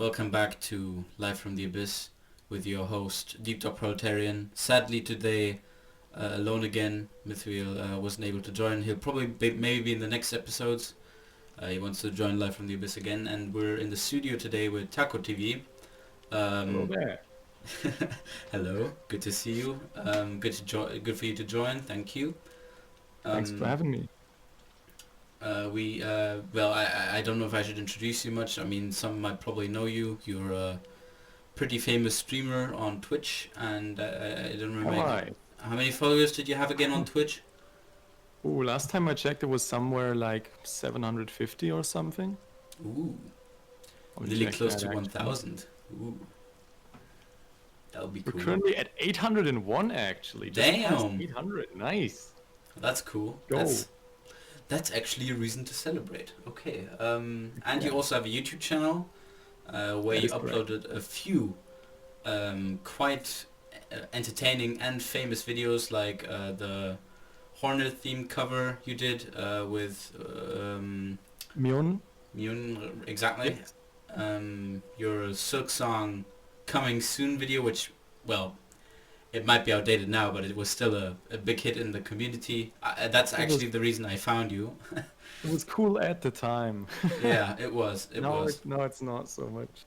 Welcome back to Live from the Abyss with your host, Deep Dog Proletarian. Sadly today, alone again. Mithril wasn't able to join. He'll probably maybe be in the next episodes. He wants to join Live from the Abyss again, and we're in the studio today with T4coTV. Hello there. Hello, good to see you. Good for you to join. Thank you. Thanks for having me. I don't know if I should introduce you much. I mean, some might probably know you. You're a pretty famous streamer on Twitch, and I don't remember. Alright. How many followers did you have again on Twitch? Ooh, last time I checked it was somewhere like 750 or something. Ooh, I'll nearly check close that to actually. 1,000. Ooh, that would be We're cool. currently at 801 actually. Just past Damn! 800. Nice. That's cool. Go. That's actually a reason to celebrate. Okay. And you Yeah. also have a YouTube channel where That you is correct. uploaded a few quite entertaining and famous videos, like the Hornet theme cover you did with Mion? Myun, exactly. Yes. Your Silk Song Coming Soon video, which, well, it might be outdated now, but it was still a big hit in the community. That's actually the reason I found you. It was cool at the time. Yeah, it was. Now it's not so much.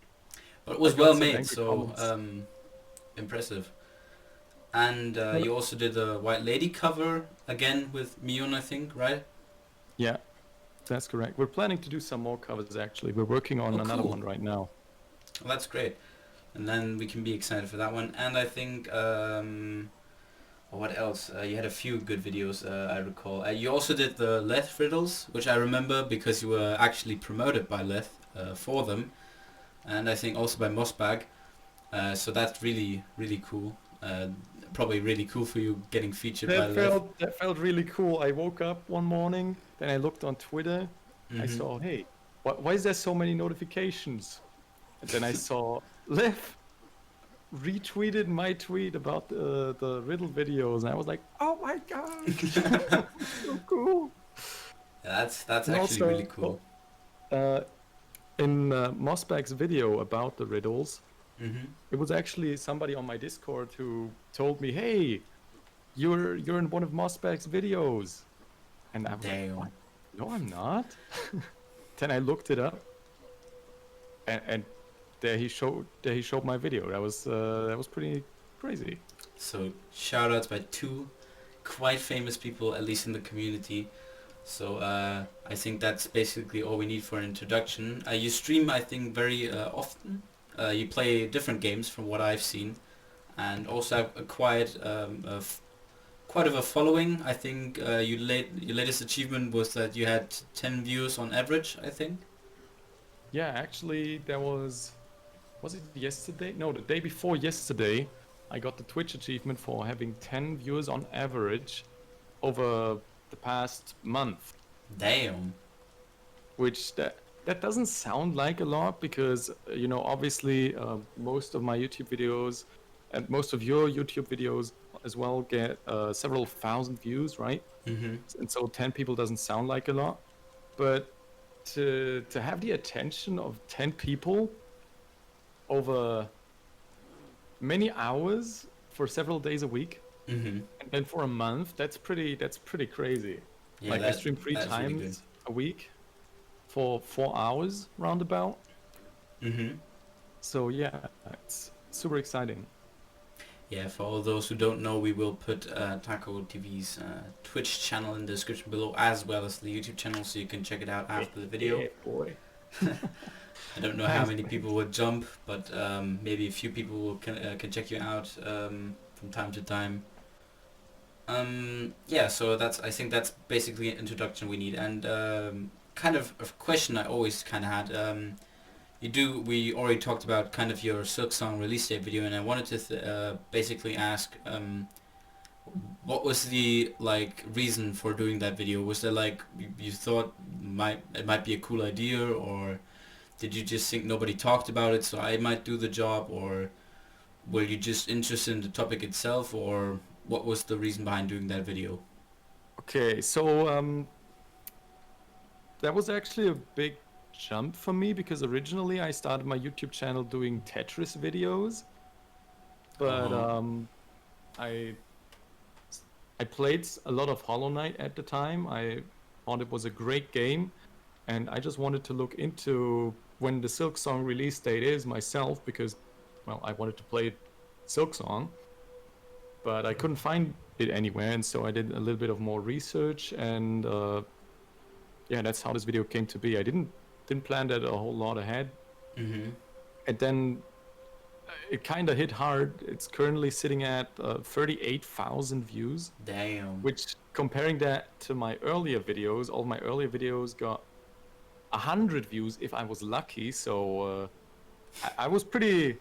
But it was I got well some made, angry so comments. impressive. And you also did the White Lady cover again with Myun, I think, right? Yeah, that's correct. We're planning to do some more covers actually. We're working on another Cool. one right now. Well, that's great. And then we can be excited for that one. And I think, what else? You had a few good videos, I recall. You also did the Leth riddles, which I remember because you were actually promoted by Leth for them. And I think also by Mossbag. So that's really, really cool. Probably really cool for you getting featured by Leth. That felt really cool. I woke up one morning, then I looked on Twitter. I Mhm. saw, hey, why is there so many notifications? And then I saw Lev retweeted my tweet about the riddle videos, and I was like, oh my god, so cool. That's And actually also, really cool. in Mossbag's video about the riddles, Mhm. it was actually somebody on my Discord who told me, hey, you're in one of Mossbag's videos. And I was like, Damn. what? No, I'm not. Then I looked it up, and there he showed my video. That was pretty crazy. So shout outs by two quite famous people, at least in the community. So I think that's basically all we need for an introduction. You stream, I think, very often. You play different games from what I've seen, and also have acquired quite of a following. I think your latest achievement was that you had 10 views on average, I think. Yeah, actually, there was it yesterday? No, the day before yesterday, I got the Twitch achievement for having 10 viewers on average over the past month. Damn. Which that doesn't sound like a lot because obviously most of my YouTube videos and most of your YouTube videos as well get several thousand views, right? Mhm. And so 10 people doesn't sound like a lot, but to have the attention of 10 people over many hours for several days a week, Mhm. and then for a month, that's pretty crazy. Yeah, Like I stream three that's really good. times a week for 4 hours roundabout. Mhm. So yeah, it's super exciting. Yeah, for all those who don't know, we will put T4coTV's Twitch channel in the description below, as well as the YouTube channel, so you can check it out after the video. Yeah, boy. I don't know how many people would jump, but maybe a few people will can check you out from time to time. Yeah, so I think that's basically an introduction we need, and kind of a question I always kind of had. We already talked about kind of your Silk Song release date video, and I wanted to basically ask, what was the reason for doing that video? Was there you thought it might be a cool idea, or did you just think nobody talked about it, so I might do the job, or were you just interested in the topic itself, or what was the reason behind doing that video? Okay, so that was actually a big jump for me because originally I started my YouTube channel doing Tetris videos, but Uh-huh. I I played a lot of Hollow Knight at the time. I thought it was a great game, and I just wanted to look into when the Silk Song release date is myself because, well, I wanted to play Silk Song, but I couldn't find it anywhere, and so I did a little bit of more research, and yeah, that's how this video came to be. I didn't plan that a whole lot ahead, Mm-hmm. and then it kind of hit hard. It's currently sitting at 38,000 views, Damn. which comparing that to my earlier videos, all my earlier videos got 100 views if I was lucky. So I was pretty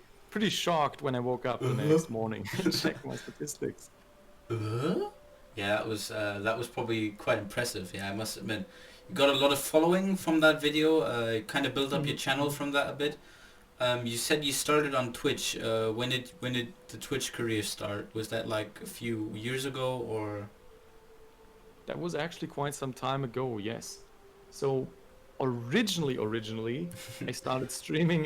shocked when I woke up the Uh-huh. next morning and checked my statistics. Uh-huh. Yeah, that was probably quite impressive. Yeah, I must admit, you got a lot of following from that video. Kind of built up your channel Mhm. from that a bit. You said you started on Twitch. When did the Twitch career start? Was that like a few years ago or? That was actually quite some time ago, yes. So originally, I started streaming.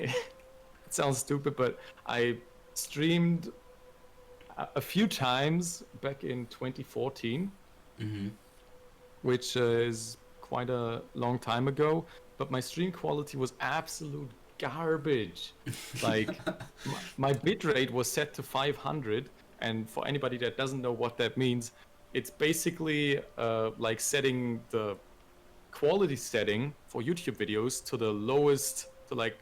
It sounds stupid, but I streamed a few times back in 2014, Mm-hmm. which is quite a long time ago. But my stream quality was absolute garbage. Like my bitrate was set to 500, and for anybody that doesn't know what that means, it's basically like setting the quality setting for YouTube videos to the lowest, to like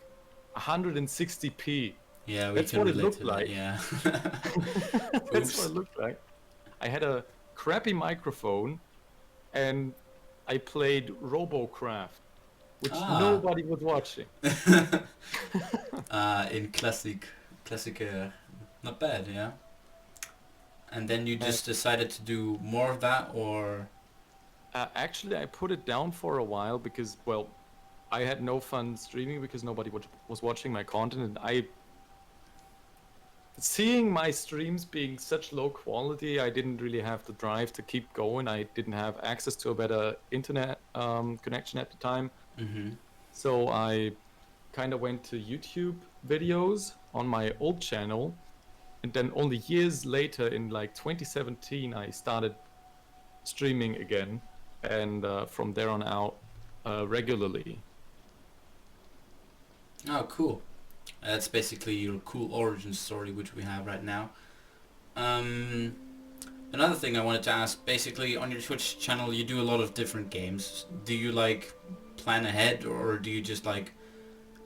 160p. Yeah, we That's can what it relate looked to that. like. Yeah. That's what Oops. it looked like. I had a crappy microphone and I played RoboCraft, which Ah. nobody was watching. In classic. Not bad. Yeah. And then you And just decided to do more of that, or? actually, I put it down for a while because, well, I had no fun streaming because nobody was watching my content, and seeing my streams being such low quality, I didn't really have the drive to keep going. I didn't have access to a better internet connection at the time. Mm-hmm. So I kind of went to YouTube videos on my old channel. And then only years later, in like 2017, I started streaming again. And from there on out, regularly. Oh, cool. That's basically your cool origin story, which we have right now. Um, Another thing I wanted to ask, basically on your Twitch channel, you do a lot of different games. Do you like plan ahead, or do you just like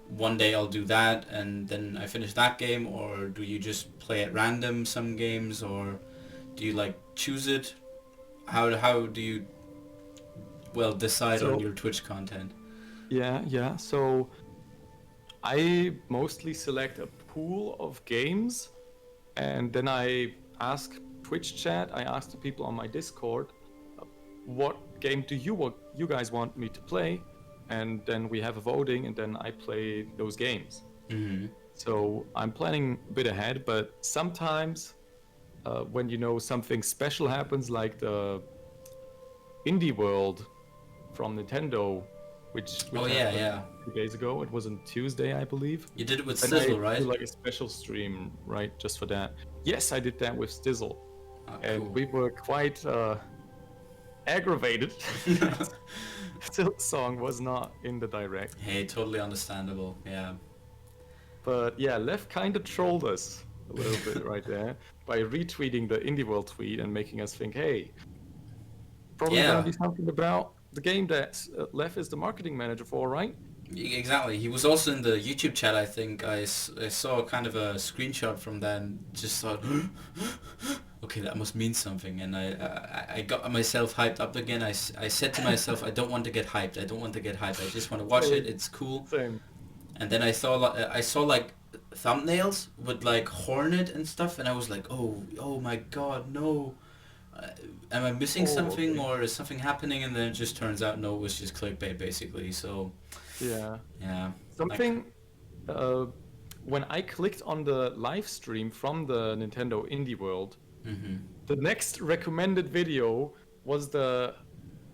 one day I'll do that and then I finish that game, or do you just play at random some games, or do you like choose it? How do you decide on So, your Twitch content? yeah. So I mostly select a pool of games and then I ask Twitch chat, I ask the people on my Discord, what game do you guys want me to play? And then we have a voting, and then I play those games. Mm-hmm. So I'm planning a bit ahead, but sometimes when something special happens, like the Indie World from Nintendo, Oh which yeah, happened yeah. 2 days ago. It was on Tuesday, I believe. You did it with And I Sizzle, do right? like a special stream, right, just for that. Yes, I did that with Stizzle, Oh, and cool. we were quite aggravated that Silk Song was not in the direct. Hey, totally understandable. Yeah. But yeah, Lev kind of trolled us a little bit right there by retweeting the Indie World tweet and making us think, hey, probably gonna Yeah. be something about the game that Lev is the marketing manager for, right? Exactly. He was also in the YouTube chat, I think. I saw kind of a screenshot from that and just thought, okay, that must mean something. And I got myself hyped up again. I said to myself, I don't want to get hyped. I don't want to get hyped. I just want to watch it. Same, It's cool. same. And then I saw like thumbnails with like Hornet and stuff, and I was like, oh my God, no. Uh, am I missing Oh, something, okay. or is something happening? And then it just turns out no, it was just clickbait basically. So Yeah. yeah, like. Something, uh, when I clicked on the live stream from the Nintendo Indie World, Mhm. the next recommended video was the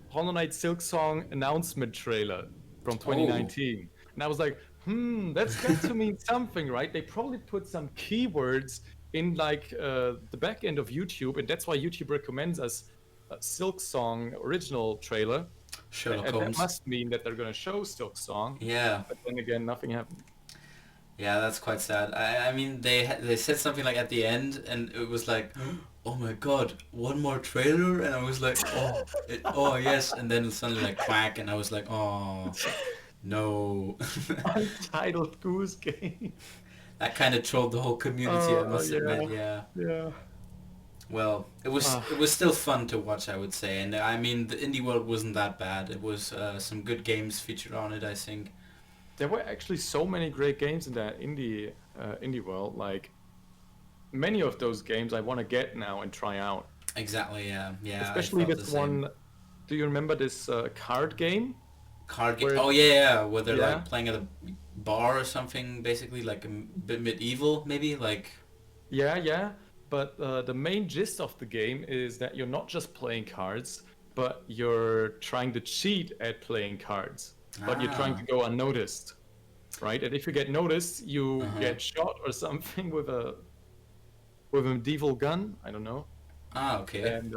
Hollow Knight Silk Song announcement trailer from Oh. 2019. And I was like, that's got to mean something, right? They probably put some keywords in like the back end of YouTube, and that's why YouTube recommends us a Silk Song original trailer. Sherlock And that Holmes. must mean that they're gonna show Silk Song. Yeah. But then again, nothing happened. Yeah, that's quite sad. I mean, they said something like at the end, and it was like, oh my god, one more trailer, and I was like, oh yes, and then suddenly like quack, and I was like, oh no. Untitled Goose Game. That kind of trolled the whole community, I must admit. Yeah, Yeah. yeah. Well, it was still fun to watch, I would say, and I mean the indie world wasn't that bad. It was some good games featured on it, I think. There were actually so many great games in that indie world. Like many of those games, I want to get now and try out. Exactly. Yeah. Yeah. I Especially felt the this same. one. Do you remember this card game? Card game. Where Oh yeah, yeah. Where they're yeah, like playing at a bar or something, basically like a bit medieval, maybe like. yeah. But the main gist of the game is that you're not just playing cards, but you're trying to cheat at playing cards. But you're trying Ah. to go unnoticed, right? And if you get noticed, you Uh-huh. get shot or something with a medieval gun. I don't know. Ah, okay. And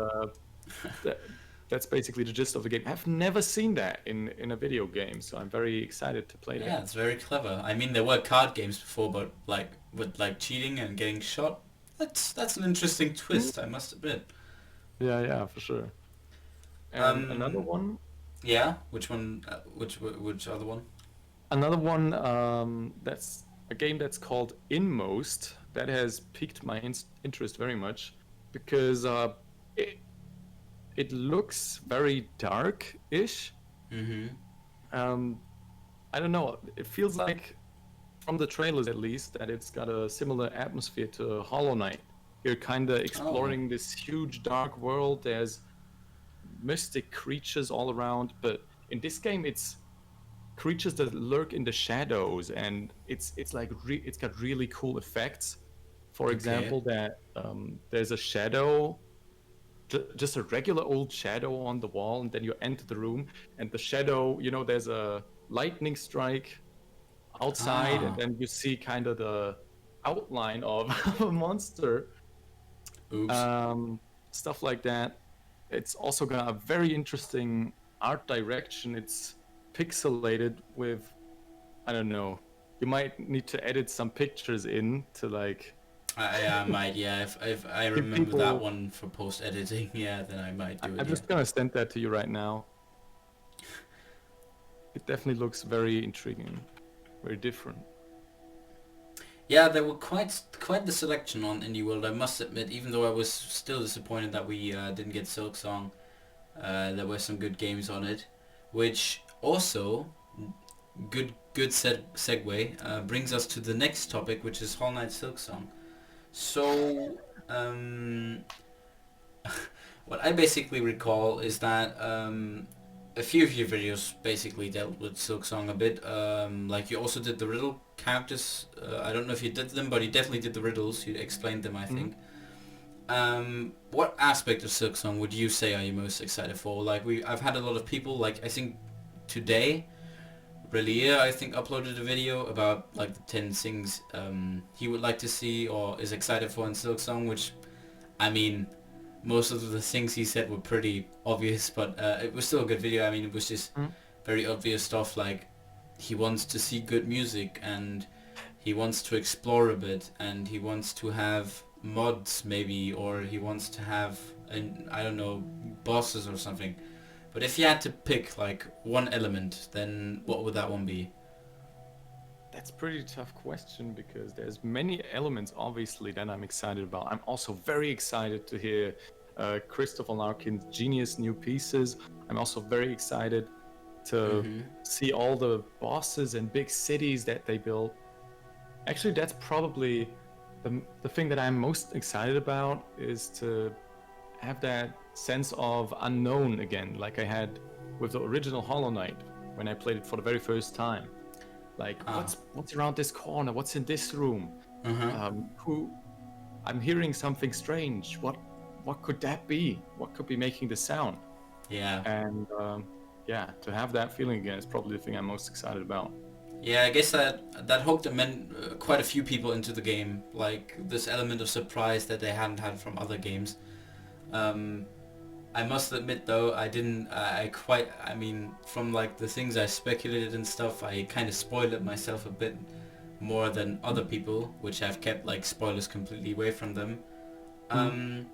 that, that's basically the gist of the game. I've never seen that in a video game, so I'm very excited to play Yeah, that. it's very clever. I mean, there were card games before, but like with like cheating and getting shot. That's an interesting Mm. twist, I must admit. Yeah, for sure. And Um, yeah. Which one? Which other one? another one that's a game that's called Inmost that has piqued my interest very much because it it looks very dark-ish. Mm-hmm. Um, I don't know. It feels like, from the trailers at least, that it's got a similar atmosphere to Hollow Knight. You're kind of Oh. exploring this huge dark world. There's mystic creatures all around, but in this game, it's creatures that lurk in the shadows, and it's like it's got really cool effects. For Okay. example, that there's a shadow, just a regular old shadow on the wall, and then you enter the room, and the shadow, there's a lightning strike outside, and Ah. then you see kind of the outline of a monster, Oops. um, stuff like that. It's also got a very interesting art direction. It's pixelated with, I don't know, you might need to edit some pictures in to like I might. Yeah. If I give remember that people. one for post editing, yeah, then I might do it. I'm Yeah. just gonna send that to you right now. It definitely looks very intriguing, very different. Yeah, there were quite the selection on Indie World, I must admit. Even though I was still disappointed that we didn't get Silk Song, there were some good games on it, which also segue brings us to the next topic, which is Hollow Knight Silk Song. So, what I basically recall is that a few of your videos basically dealt with Silk Song a bit. Like you also did the riddle characters. I don't know if you did them, but you definitely did the riddles. You explained them, I Mhm. think. What aspect of Silk Song would you say are you most excited for? Like I've had a lot of people. Like I think today, Relia I think uploaded a video about like the 10 things he would like to see or is excited for in Silk Song, which I mean, most of the things he said were pretty obvious, but it was still a good video. I mean, it was just Mhm. very obvious stuff like he wants to see good music and he wants to explore a bit and he wants to have mods maybe, or he wants to have, I don't know, bosses or something. But if you had to pick like one element, then what would that one be? That's a pretty tough question because there's many elements obviously that I'm excited about. I'm also very excited to hear Christopher Larkin's genius new pieces. I'm also very excited to Mm-hmm. see all the bosses and big cities that they built. Actually, that's probably the thing that I'm most excited about, is to have that sense of unknown again, like I had with the original Hollow Knight when I played it for the very first time. Like, Ah. what's around this corner? What's in this room? Uh-huh. Who? I'm hearing something strange. What could that be? What could be making the sound? Yeah. And yeah, to have that feeling again is probably the thing I'm most excited about. Yeah, I guess that hooked quite a few people into the game. Like this element of surprise that they hadn't had from other games. Um, I must admit though, I didn't. I mean, from like the things I speculated and stuff, I kind of spoiled it myself a bit more than other people, which have kept like spoilers completely away from them. Hmm. Um,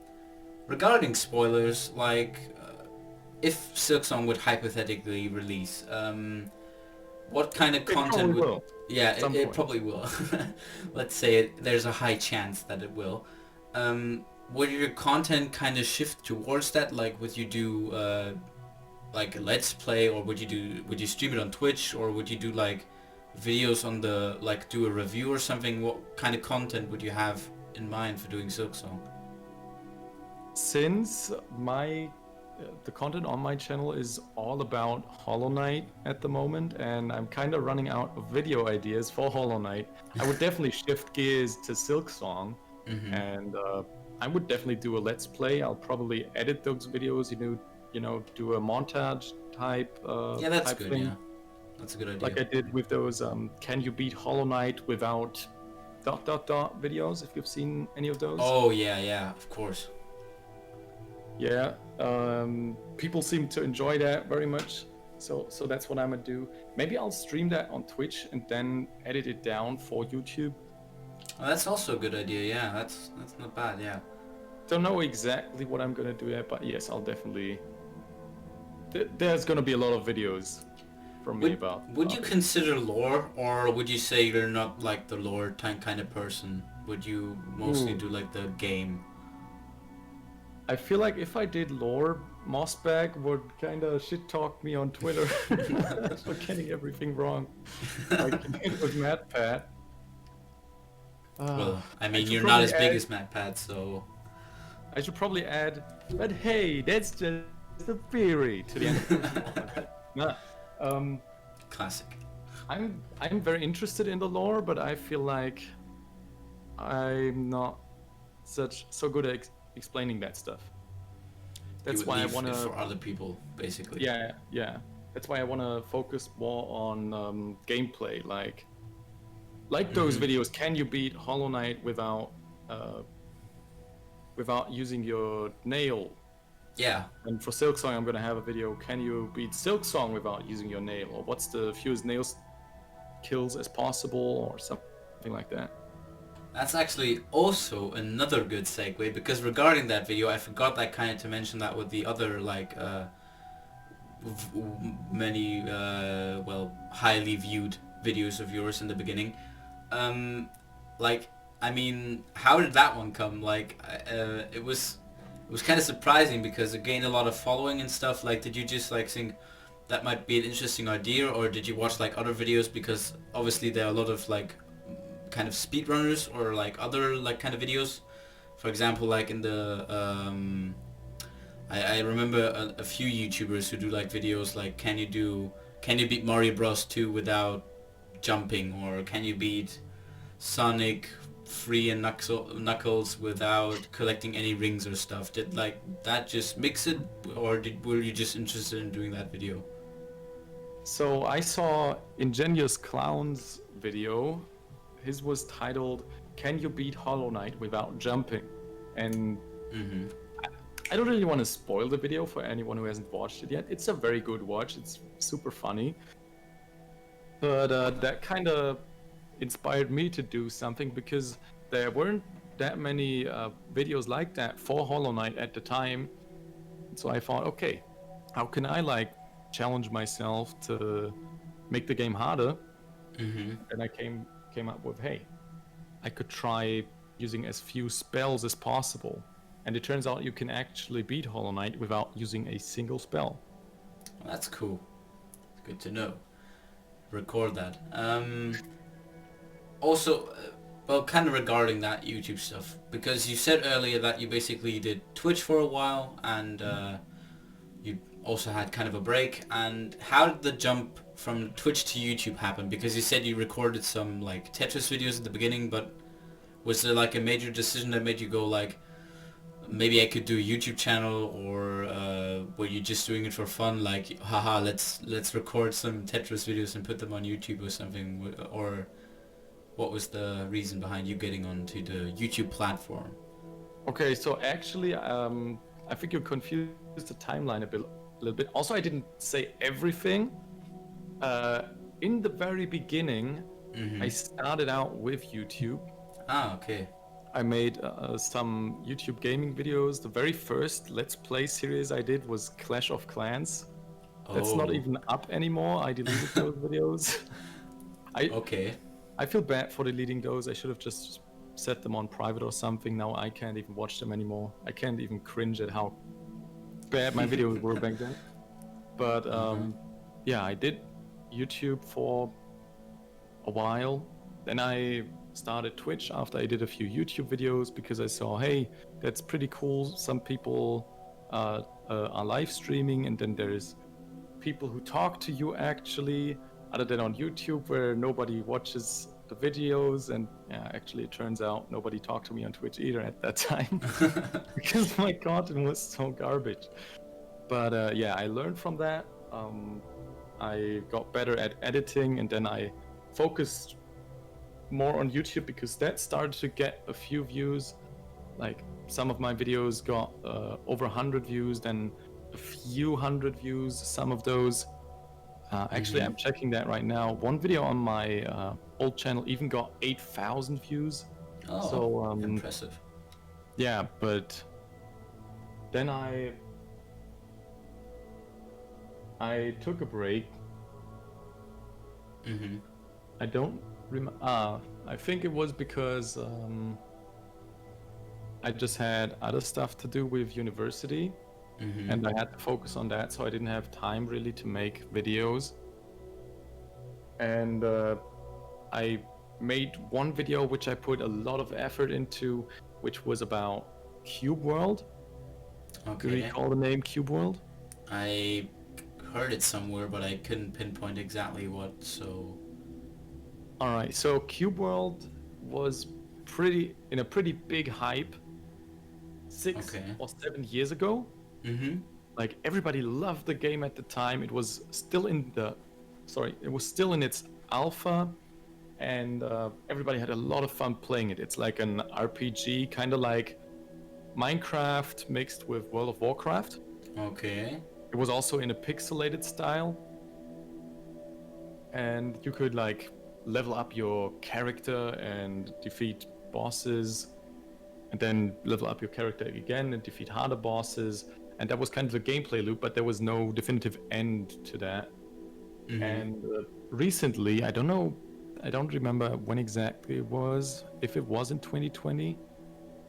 Regarding spoilers, like if Silksong would hypothetically release, what kind of It content probably would? will Yeah, at some it point. probably will. Let's say there's a high chance that it will. Would your content kind of shift towards that? Like, would you do like a let's play, or would you stream it on Twitch, or would you do like videos on the like do a review or something? What kind of content would you have in mind for doing Silksong? Since my the content on my channel is all about Hollow Knight at the moment, and I'm kind of running out of video ideas for Hollow Knight, I would definitely shift gears to Silksong, Mm-hmm. and I would definitely do a let's play. I'll probably edit those videos, do a montage Yeah, that's type good. thing, Yeah, that's a good idea. like I did with those "Can you beat Hollow Knight without dot dot dot" videos. If you've seen any of those. Oh yeah, yeah, of course. Yeah, people seem to enjoy that very much. So that's what I'm gonna do. Maybe I'll stream that on Twitch and then edit it down for YouTube. Oh, that's also a good idea. Yeah, that's not bad. Yeah. Don't know exactly what I'm gonna do yet, but yes, I'll definitely. There's gonna be a lot of videos from me Would about would you it. consider lore, or would you say you're not like the lore kind of person? Would you mostly Ooh, do like the game? I feel like if I did lore, Mossbag would kind of shit talk me on Twitter for getting everything wrong, like he did with MatPat. Well, I I mean, should you're not probably as big add as MatPat, so I should probably add, but hey, that's just a theory to the end of the comment. No, um, classic. I'm very interested in the lore, but I feel like I'm not so good at explaining that stuff. You That's would why I leave it wanna, for other people, basically. yeah. That's why I wanna focus more on gameplay, like those Mm-hmm. videos. Can you beat Hollow Knight uh, without using your nail? Yeah. And for Silksong, I'm gonna have a video. Can you beat Silksong without using your nail? Or what's the fewest nail kills as possible, or something like that. That's actually also another good segue, because regarding that video, I forgot that kind of to mention that with the other like many well, highly viewed videos of yours in the beginning. Um, like, I mean, how did that one come? Like, it was kind of surprising because it gained a lot of following and stuff. Like, did you just like think that might be an interesting idea, or did you watch like other videos? Because obviously there are a lot of like kind of speedrunners or like other like kind of videos. For example, like in the I remember a few YouTubers who do like videos like can you beat Mario Bros 2 without jumping, or can you beat Sonic Free and Knuckles without collecting any rings or stuff? Did like that just mix it, or were you just interested in doing that video? So I saw Ingenious Clown's video. His was titled "Can you beat Hollow Knight without jumping?" And Mm-hmm. I don't really want to spoil the video for anyone who hasn't watched it yet. It's a very good watch. It's super funny. But that kind of inspired me to do something because there weren't that many videos like that for Hollow Knight at the time. So I thought, okay, how can I like challenge myself to make the game harder? Mm-hmm. And I came up with, hey, I could try using as few spells as possible. And it turns out you can actually beat Hollow Knight without using a single spell. Well, that's cool. Good to know. Record that. Also, well, kind of regarding that YouTube stuff, because you said earlier that you basically did Twitch for a while, and you also had kind of a break. And how did the jump from Twitch to YouTube happen? Because you said you recorded some like Tetris videos at the beginning, but was there like a major decision that made you go like, maybe I could do a YouTube channel, or were you just doing it for fun, like, haha, let's record some Tetris videos and put them on YouTube or something, or what was the reason behind you getting onto the YouTube platform? Okay, so actually, I think you confused the timeline a little bit. Also, I didn't say everything. In the very beginning, I started out with YouTube. Ah, okay. I made some YouTube gaming videos. The very first Let's Play series I did was Clash of Clans. That's not Oh, even up anymore. I deleted those videos. okay. I feel bad for deleting those. I should have just set them on private or something. Now I can't even watch them anymore. I can't even cringe at how bad my videos were back then. But yeah, I did YouTube for a while. Then I started Twitch after I did a few YouTube videos because I saw, hey, that's pretty cool. Some people are live streaming, and then there's people who talk to you actually, other than on YouTube where nobody watches the videos. And yeah, actually it turns out nobody talked to me on Twitch either at that time because my content was so garbage. But yeah, I learned from that. I got better at editing, and then I focused more on YouTube because that started to get a few views. Like some of my videos got over 100 views, then a few hundred views. Some of those, actually, I'm checking that right now. One video on my old channel even got 8,000 views. Oh, So impressive. yeah, but then I took a break. I don't remember. I think it was because I just had other stuff to do with university, and I had to focus on that, so I didn't have time really to make videos. And I made one video which I put a lot of effort into, which was about Cube World. Okay. Do you recall the name Cube World? I heard it somewhere, but I couldn't pinpoint exactly what, so... Alright, so Cube World was in a pretty big hype 6 or 7 years ago. Like everybody loved the game at the time. It was still in its alpha, and everybody had a lot of fun playing it. It's like an RPG, kind of like Minecraft mixed with World of Warcraft. Okay. It was also in a pixelated style, and you could like level up your character and defeat bosses, and then level up your character again and defeat harder bosses. And that was kind of the gameplay loop, but there was no definitive end to that. And recently, I don't remember when exactly it was, if it was in 2020.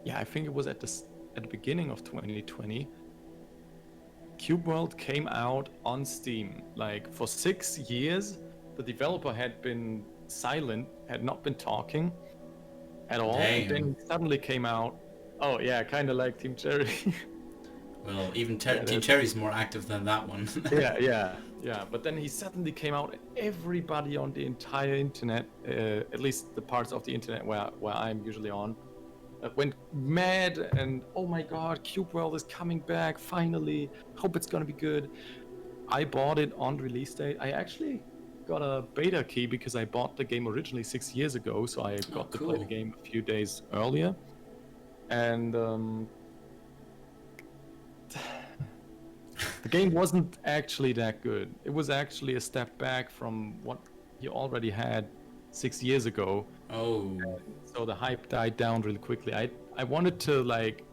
Yeah, I think it was at the beginning of 2020. Cube World came out on Steam. Like for 6 years, the developer had been silent, had not been talking at all. Damn. And then suddenly came out. Oh yeah, kind of like Team Cherry. Well, even Team Cherry's more active than that one. yeah. But then he suddenly came out, and everybody on the entire internet, at least the parts of the internet where I'm usually on, went mad. And oh my god, Cube World is coming back finally. Hope it's gonna be good. I bought it on release date. I actually got a beta key because I bought the game originally 6 years ago, so I got to play the game a few days earlier. And the game wasn't actually that good. It was actually a step back from what you already had 6 years ago. Oh. So the hype died down really quickly. I wanted to like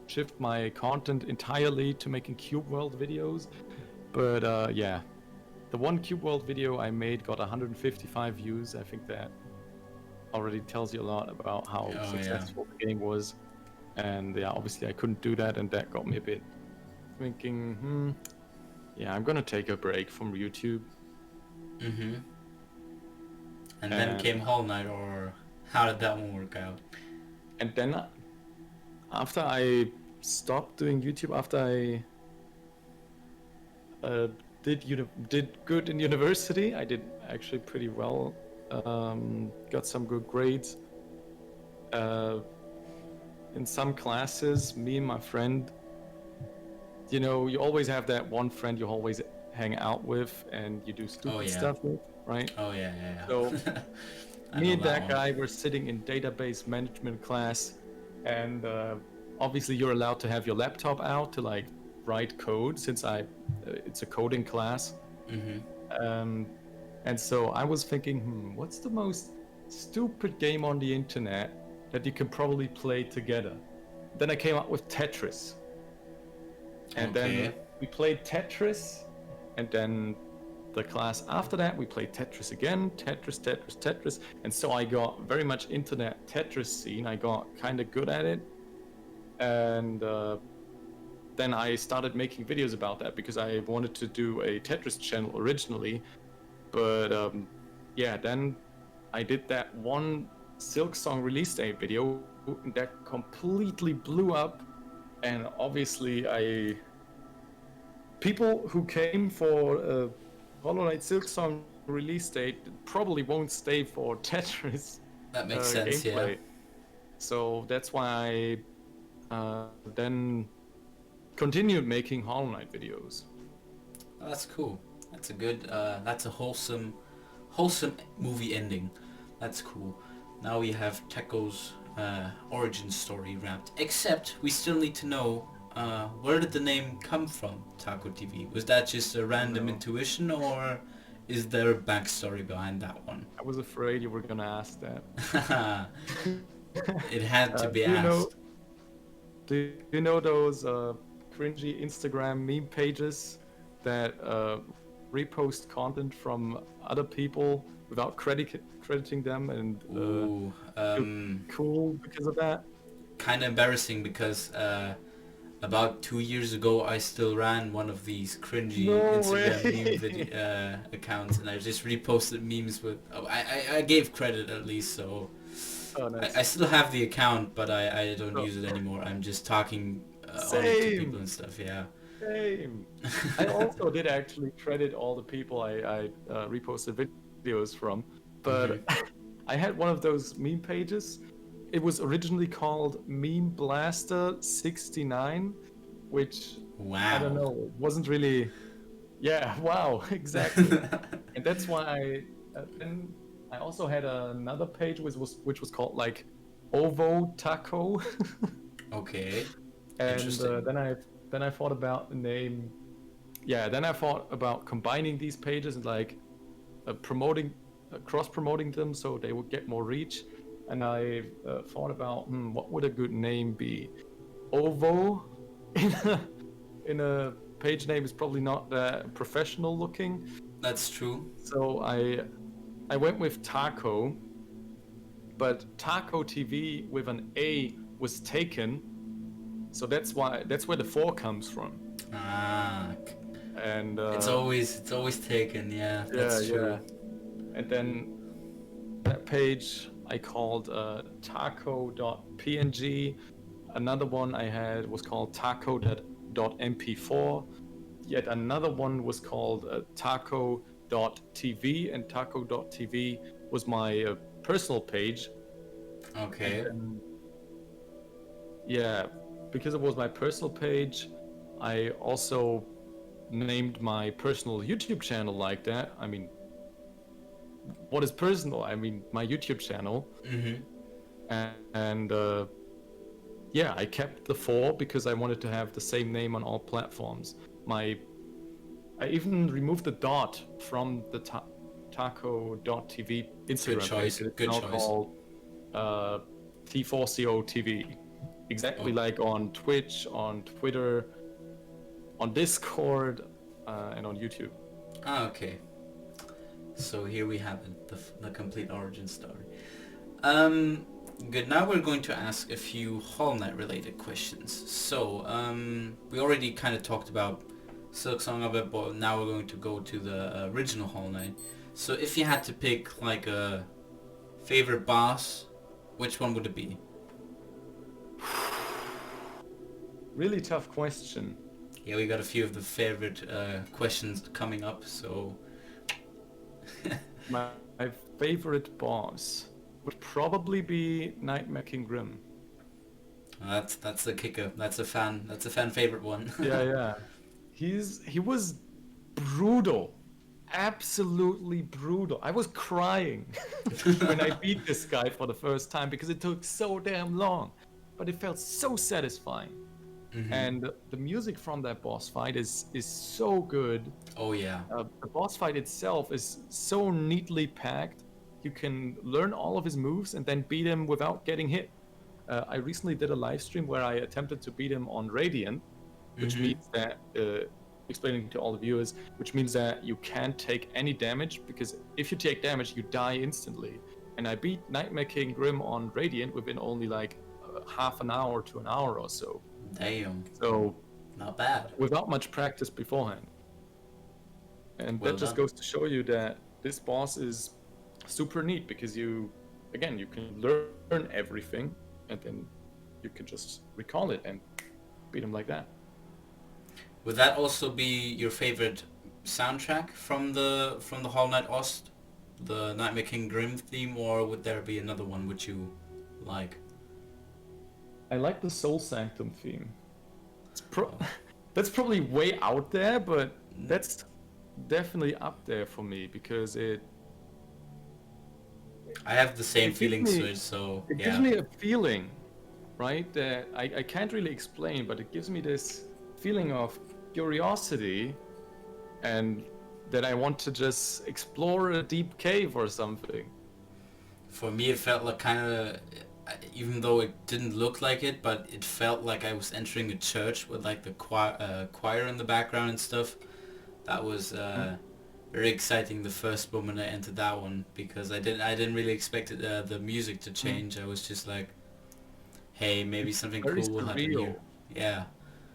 shift my content entirely to making Cube World videos, but yeah, the one Cube World video I made got 155 views. I think that already tells you a lot about how successful the game was. And yeah, obviously I couldn't do that, and that got me a bit thinking, yeah, I'm gonna take a break from YouTube. And then came Hollow Knight, or how did that one work out? And then after I stopped doing YouTube, after I did good in university, I did actually pretty well, got some good grades. In some classes, me and my friend you know, you always have that one friend you always hang out with and you do Oh stupid yeah. stuff with, right? Oh yeah, yeah, So yeah. I me know and that that one. guy were sitting in database management class, and obviously you're allowed to have your laptop out to like write code since it's a coding class. Mhm. Um, and so I was thinking, what's the most stupid game on the internet that you can probably play together? Then I came up with Tetris. And then Okay. we played Tetris, and then the class after that we played Tetris again, Tetris. And so I got very much into that Tetris scene. I got kind of good at it. And then I started making videos about that because I wanted to do a Tetris channel originally. But yeah, then I did that one Silk Song release day video that completely blew up. And obviously, people who came for Hollow Knight Silk Song release date probably won't stay for Tetris That makes sense, yeah. gameplay. So that's why I then continued making Hollow Knight videos. Oh, that's cool. That's a good, that's a wholesome movie ending. That's cool. Now we have Tekko's origin story wrapped. Except we still need to know where did the name come from, Taco TV? Was that just a Oh random no. intuition, or is there a backstory behind that one? I was afraid you were gonna ask that. It had to be Do you know? asked. Do you know those cringy Instagram meme pages that repost content from other people without crediting them and Ooh, feel cool because of that? kind of embarrassing because about 2 years ago I still ran one of these cringy No Instagram meme way! video accounts, and I just reposted memes with. Oh, I gave credit at least, so Oh, I nice. still have the account, but I don't Oh, use it anymore. I'm just talking on it to people same, and stuff. Yeah. same. I also did actually credit all the people I reposted videos from, Mhm. but I had one of those meme pages. It was originally called Meme Blaster 69, which I don't Wow. know, wasn't really. Yeah, wow, exactly. And that's why then I also had another page which was called like Ovo Taco, Okay. and Interesting. then I thought about the name. Yeah, then I thought about combining these pages and like promoting, cross promoting them so they would get more reach. And I thought about what would a good name be. Ovo in a page name is probably not that professional looking. That's true. So I went with Taco, but Taco TV with an A was taken. So that's where the 4 comes from. Ah, And it's always taken. Yeah, yeah, that's yeah. true. And then that page I called taco.png. Another one I had was called taco.mp4. Yet another one was called taco.tv, and taco.tv was my personal page. And Okay. then, yeah, because it was my personal page, I also named my personal YouTube channel like that. I mean, what is personal? I mean, my YouTube channel. Mhm. And yeah, I kept the 4 because I wanted to have the same name on all platforms. I even removed the dot from the taco.tv Good Instagram page, choice. and it's Good now choice. called T4coTV. Exactly Oh. like on Twitch, on Twitter, on Discord, and on YouTube. Ah, okay. So here we have it, the complete origin story. Good. Now we're going to ask a few Hollow Knight related questions. So, we already kind of talked about Silk Song a bit, but now we're going to go to the original Hollow Knight. So, if you had to pick like a favorite boss, which one would it be? Really tough question. Yeah, we got a few of the favorite questions coming up. So, My favorite boss would probably be Nightmare King Grim. That's the kicker. That's a fan. That's a fan favorite one. Yeah, yeah. He was brutal. Absolutely brutal. I was crying when I beat this guy for the first time because it took so damn long. But it felt so satisfying. And the music from that boss fight is so good. Oh yeah. The boss fight itself is so neatly packed. You can learn all of his moves and then beat him without getting hit. I recently did a live stream where I attempted to beat him on Radiant, which means that, explaining to all the viewers, which means that you can't take any damage, because if you take damage, you die instantly. And I beat Nightmare King Grim on Radiant within only like half an hour to an hour or so. Damn. So, not bad. without much practice beforehand. And Well that just done. goes to show you that this boss is super neat, because you can learn everything, and then you can just recall it and beat him like that. Would that also be your favorite soundtrack from the Hollow Knight Ost, the Nightmare King Grim theme, or would there be another one which you like? I like the Soul Sanctum theme. That's probably way out there, but that's definitely up there for me, because I have the same it gives feelings me- to it, so it yeah. gives me a feeling, right, that I can't really explain, but it gives me this feeling of curiosity, and that I want to just explore a deep cave or something. For me, it felt like kind of, even though it didn't look like it, but it felt like I was entering a church with like the choir in the background and stuff. That was very exciting the first moment I entered that one, because I didn't really expect it, the music to change. I was just like, hey, maybe something Very cool will happen here. surreal. Yeah.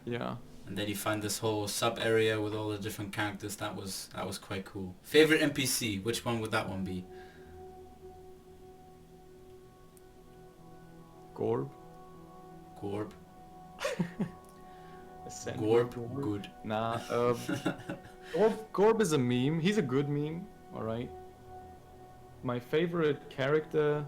Yeah. And then you find this whole sub area with all the different characters. That was quite cool. Favorite NPC? Which one would that one be? Gorb. Gorb. Ascend Gorb. Gorb. Good. Nah. Gorb is a meme. He's a good meme. All right. My favorite character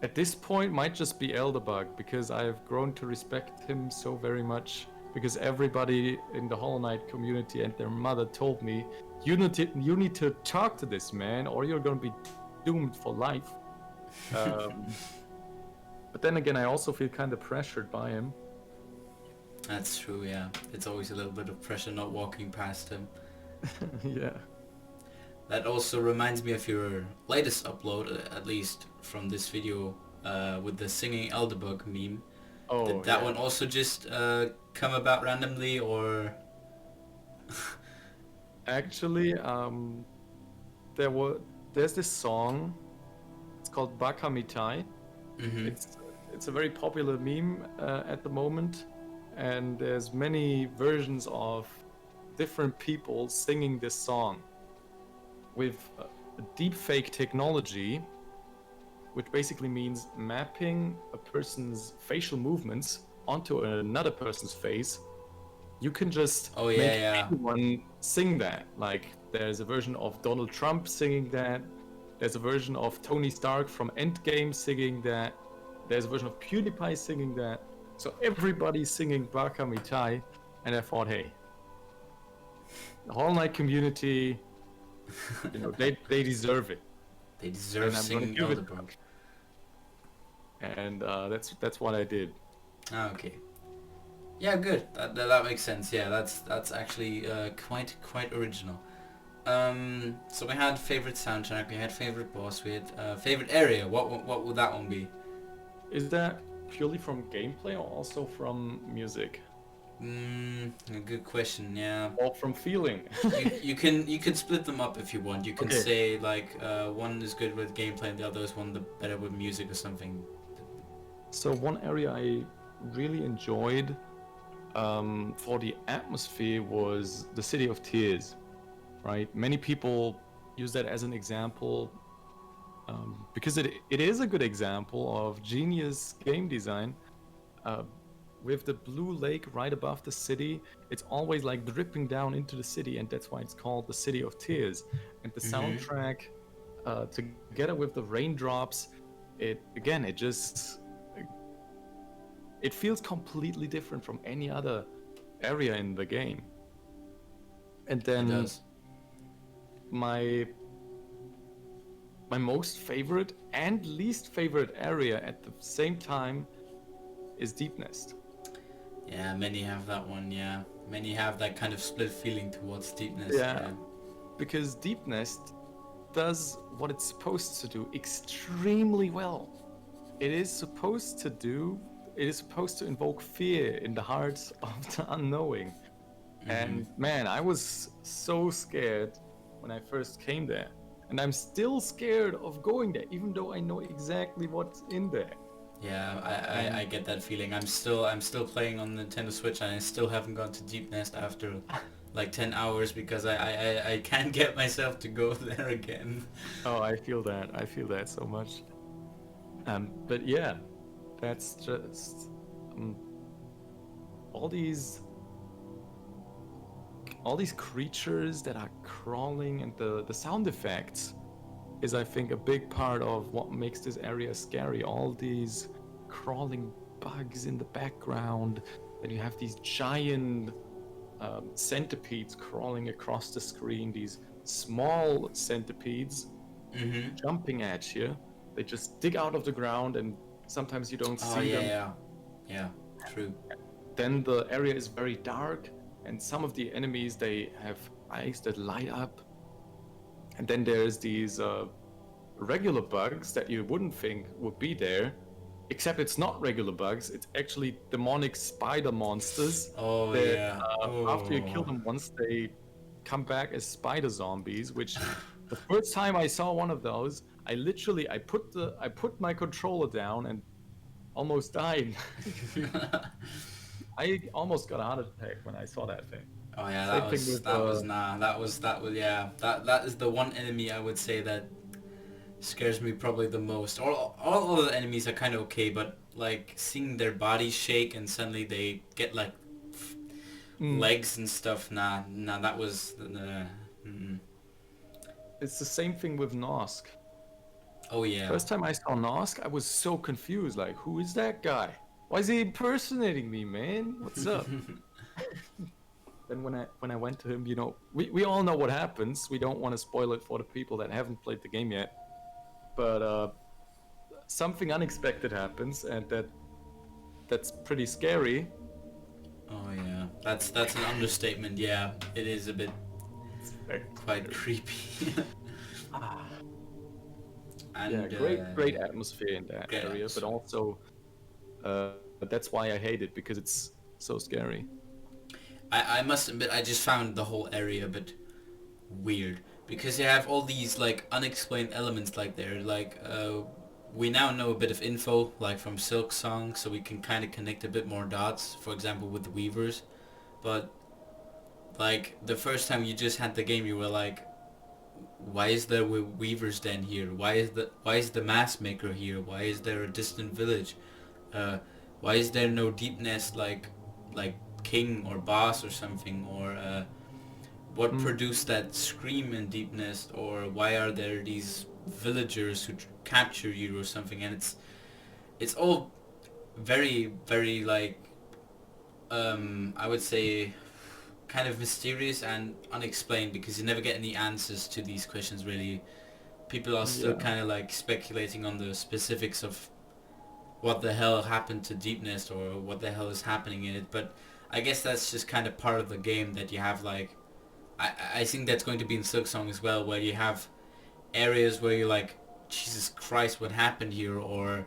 at this point might just be Elderbug, because I've grown to respect him so very much. Because everybody in the Hollow Knight community and their mother told me, you need to talk to this man, or you're gonna be doomed for life. But then again, I also feel kind of pressured by him. That's true, yeah. It's always a little bit of pressure not walking past him. Yeah. That also reminds me of your latest upload, at least from this video, with the singing Elderbug meme. Oh, Did that yeah. one also just come about randomly, or? Actually, there's this song. It's called Baka Mitai. Mm-hmm. It's a very popular meme at the moment, and there's many versions of different people singing this song with deepfake technology, which basically means mapping a person's facial movements onto another person's face. You can just Oh, yeah, make yeah. anyone sing that. Like, there's a version of Donald Trump singing that. There's a version of Tony Stark from Endgame singing that. There's a version of PewDiePie singing that. So everybody's singing Baka Mitai, and I thought, hey, the Hollow Knight community, they deserve it. They deserve And I'm gonna singing give it Elderbug. And that's what I did. Ah, okay. Yeah, good. That makes sense. Yeah, that's actually quite original. So we had favorite soundtrack, we had favorite boss, we had favorite area. What would that one be? Is that purely from gameplay or also from music? A good question. Yeah. Or from feeling? you can split them up if you want. You can Okay. say like one is good with gameplay and the other is better with music or something. So one area I really enjoyed for the atmosphere was the City of Tears, right? Many people use that as an example because it is a good example of genius game design. With the blue lake right above the city, it's always like dripping down into the city, and that's why it's called the City of Tears. And the soundtrack, together with the raindrops, it it feels completely different from any other area in the game. And It then does. my most favorite and least favorite area at the same time is Deep Nest. Yeah, many have that one. Yeah, many have that kind of split feeling towards deepness. Yeah, Yeah. because Deep Nest does what it's supposed to do extremely well. It is supposed to invoke fear in the hearts of the unknowing. And man, I was so scared when I first came there. And I'm still scared of going there, even though I know exactly what's in there. Yeah, I And get that feeling. I'm still playing on Nintendo Switch and I still haven't gone to Deep Nest after like 10 hours because I can't get myself to go there again. oh, I feel that. I feel that so much. But yeah, that's just um, all these creatures that are crawling, and the sound effects is, I think, a big part of what makes this area scary. All these crawling bugs in the background, then you have these giant centipedes crawling across the screen, these small centipedes jumping at you. They just dig out of the ground, and sometimes you don't Oh see them. yeah, true. Then the area is very dark, and some of the enemies, they have eyes that light up. And then there's these regular bugs that you wouldn't think would be there, except it's not regular bugs. It's actually demonic spider monsters. Oh That yeah. after you kill Oh. them once, they come back as spider zombies. Which the first time I saw one of those, I put my controller down and almost died. I almost got a heart attack when I saw that thing. Oh yeah, Same thing with yeah, that is the one enemy I would say that scares me probably the most. All of the enemies are kind of okay, but like seeing their bodies shake and suddenly they get like legs and stuff. Nah, that was it's the same thing with Nosk. Oh yeah. First time I saw Nosk, I was so confused. Like, who is that guy? Why is he impersonating me, man? What's up? Then when I went to him, we all know what happens. We don't want to spoil it for the people that haven't played the game yet. But something unexpected happens, and that's pretty scary. Oh yeah, that's an understatement. Yeah, it is a bit quite creepy. And yeah, great atmosphere in that area, but also that's why I hate it, because it's so scary. I must admit, I just found the whole area a bit weird because you have all these like unexplained elements like there. Like we now know a bit of info like from Silk Song, so we can kind of connect a bit more dots. For example, with the Weavers, but like the first time you just had the game, you were like, why is there Weavers Den here? Why is the mask maker here? Why is there a distant village? Why is there no Deep Nest like king or boss or something? Or what produced that scream in Deep Nest? Or why are there these villagers who capture you or something? And it's all very very like I would say kind of mysterious and unexplained, because you never get any answers to these questions really. People are still kind of like speculating on the specifics of what the hell happened to Deep Nest or what the hell is happening in it, but I guess that's just kind of part of the game, that you have like I think that's going to be in Silksong as well, where you have areas where you're like, Jesus Christ, what happened here? Or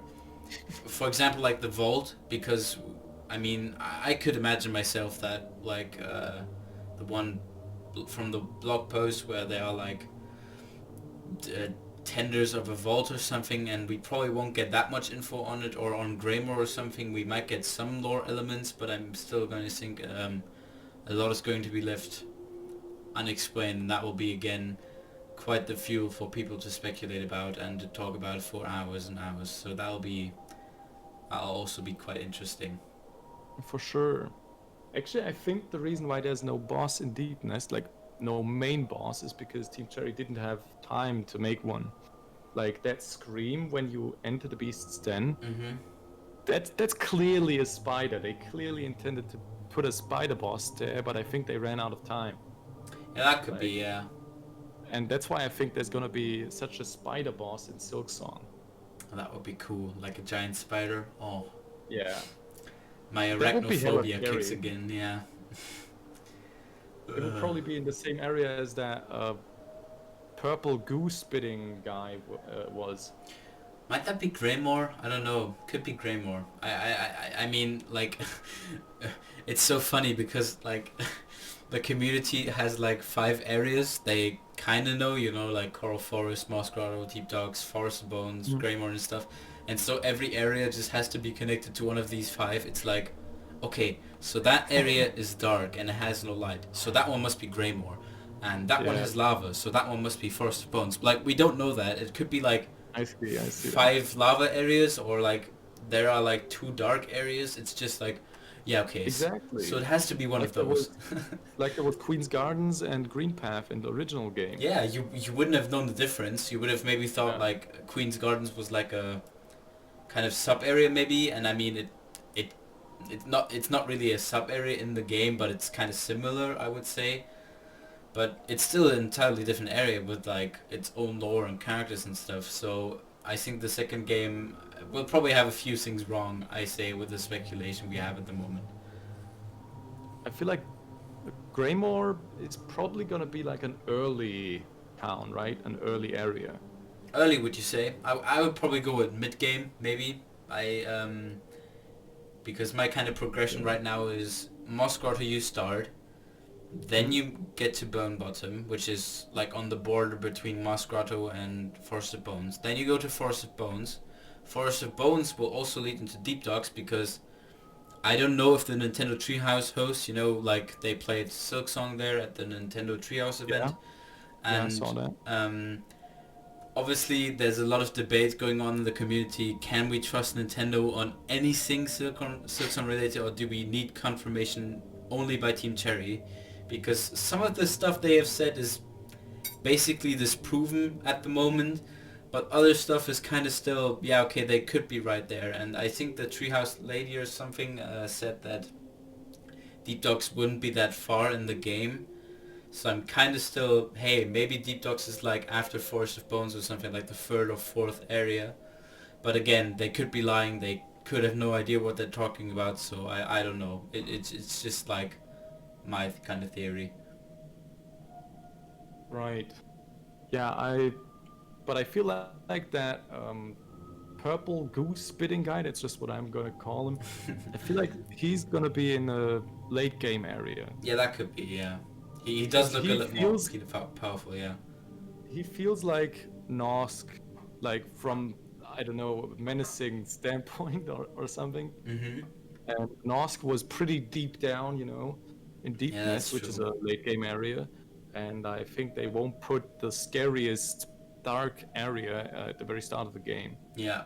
for example, like the vault, because I mean I could imagine myself that like the one from the blog post where they are like tenders of a vault or something, and we probably won't get that much info on it, or on Greymore or something we might get some lore elements, but I'm still going to think a lot is going to be left unexplained, and that will be again quite the fuel for people to speculate about and to talk about for hours and hours. So that'll also be quite interesting. For sure. Actually, I think the reason why there's no boss in Deep Nest, like no main boss, is because Team Cherry didn't have time to make one. Like that scream when you enter the Beast's Den, that's clearly a spider. They clearly intended to put a spider boss there, but I think they ran out of time. Yeah, that could be, Like, yeah. and that's why I think there's gonna be such a spider boss in Silksong. That would be cool, like a giant spider. Oh, Yeah, my that would be hella arachnophobia kicks scary. again, yeah. It would probably be in the same area as that purple goose spitting guy was. Might that be Greymore? I don't know. Could be Greymore. I mean, like, it's so funny because, like, the community has, like, 5 areas they kind of know, you know, like Coral Forest, Moss Grotto, Deep Dogs, Forest of Bones, Mm. Greymore and stuff. And so every area just has to be connected to one of these 5. It's like, okay, so that area is dark and it has no light. So that one must be Greymore. And that one Yeah, has lava, so that one must be Forest of Bones. Like, we don't know that. It could be, like, I see that. 5 lava areas, or like there are like 2 dark areas. It's just like, yeah, okay, so Exactly. it has to be one Like of there those. was, like there was Queen's Gardens and Green Path in the original game. Yeah, you wouldn't have known the difference. You would have maybe thought Yeah. like Queen's Gardens was like a kind of sub area maybe, and I mean it it's not really a sub area in the game, but it's kind of similar, I would say. But it's still an entirely different area with like its own lore and characters and stuff. So I think the second game will probably have a few things wrong, I say, with the speculation we have at the moment. I feel like Greymore is probably gonna be like an early town, right? An early area. Early, would you say? I would probably go with mid game, maybe. Because my kind of progression Yeah. right now is Moss Grotto you start, then Mhm. you get to Bone Bottom, which is like on the border between Moss Grotto and Forest of Bones. Then you go to Forest of Bones. Forest of Bones will also lead into Deep Dogs because I don't know if the Nintendo Treehouse hosts, you know, like they played Silk Song there at the Nintendo Treehouse Yeah. event, Yeah, I saw and that. obviously there's a lot of debate going on in the community. Can we trust Nintendo on anything Silk Song related, or do we need confirmation only by Team Cherry? Because some of the stuff they have said is basically disproven at the moment, but other stuff is kind of still, yeah, okay, they could be right there. And I think the Treehouse Lady or something said that Deep Dogs wouldn't be that far in the game. So I'm kind of still, hey, maybe Deep Dogs is like after Forest of Bones or something, like the 3rd or 4th area. But again, they could be lying, they could have no idea what they're talking about, so I don't know. It's just like my kind of theory. Right. Yeah, but I feel like that purple goose spitting guy, that's just what I'm gonna call him. I feel like he's gonna be in the late game area. Yeah, that could be, yeah. He does Because look a little more powerful, yeah. he feels like Nosk, like from, I don't know, menacing standpoint or something. Mm-hmm. And Nosk was pretty deep down, you know, in Yeah, that's Deepness, which is true. a late game area. And I think they won't put the scariest dark area at the very start of the game. Yeah.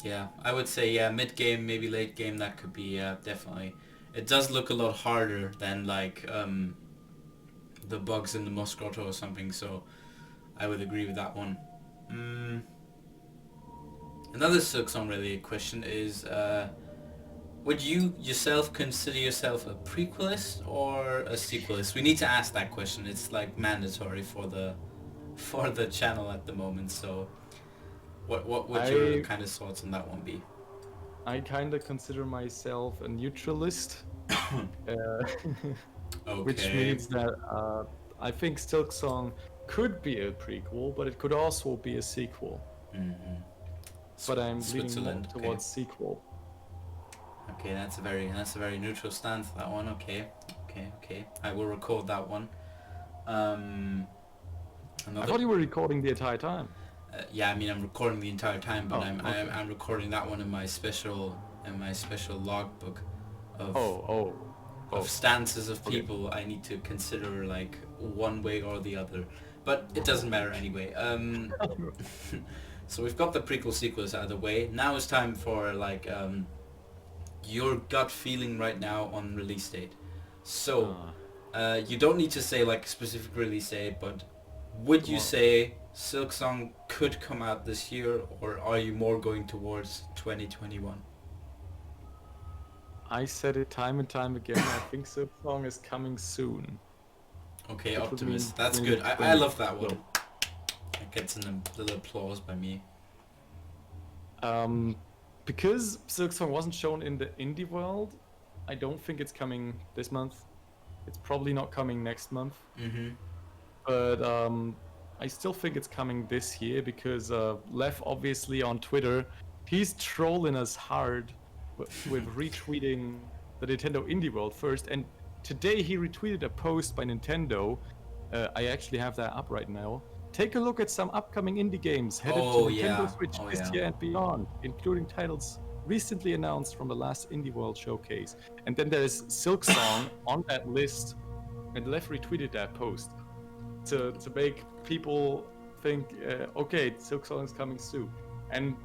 Yeah, I would say, yeah, mid-game, maybe late game, that could be, yeah, definitely. It does look a lot harder than, like, the bugs in the Moss Grotto or something, so I would agree with that one. Another Silksong related question is, would you yourself consider yourself a prequelist or a sequelist? We need to ask that question. It's like mandatory for the channel at the moment. So, what would your I kind of thoughts on that one be? I kind of consider myself a neutralist, uh, which Okay. means that I think Silksong could be a prequel, but it could also be a sequel. Mm-hmm. But I'm leaning more Switzerland. Okay. towards sequel. Okay, that's a very neutral stance. That one. Okay. Okay. I will record that one. I Another. thought you were recording the entire time. Yeah, I mean I'm recording the entire time, but Oh, okay. I'm recording that one in my special logbook of Oh. stances of Okay. people I need to consider like one way or the other. But it doesn't matter anyway. So we've got the prequel sequels out of the way. Now it's time for like your gut feeling right now on release date. So you don't need to say like a specific release date, but would you Well, say Silksong could come out this year, or are you more going towards 2021? I said it time and time again. I think Silksong is coming soon. Okay, Which would mean Optimist. That's good. I 2020. love that one. So, It gets a little applause by me. because Silksong wasn't shown in the indie world, I don't think it's coming this month. It's probably not coming next month. Mm-hmm. But I still think it's coming this year because Lev, obviously on Twitter, he's trolling us hard with retweeting the Nintendo Indie World first. And today he retweeted a post by Nintendo. I actually have that up right now. Take a look at some upcoming indie games headed Oh, to Nintendo yeah. Switch Oh, this yeah. year and beyond, including titles recently announced from the last Indie World showcase. And then there's Silksong on that list, and Lev retweeted that post to make people think, okay, Silksong is coming soon. And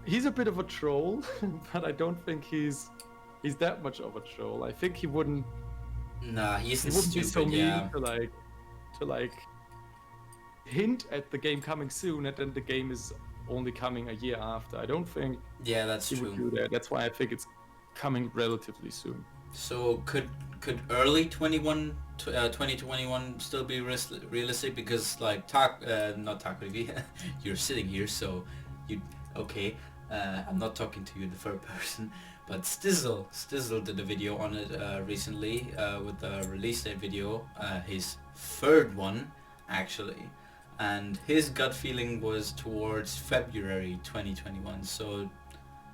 he's a bit of a troll, but I don't think he's that much of a troll. I think he wouldn't Nah, he isn't be so stupid, mean yeah. to like hint at the game coming soon, and then the game is only coming a year after. I don't think Yeah, that's he would true. do that. That's why I think it's coming relatively soon. So could early 2021 still be realistic? Because like not Takovi, you're sitting here, so you okay. I'm not talking to you in the third person, but Stizzle did a video on it recently with the release date video, his third one actually, and his gut feeling was towards February 2021. So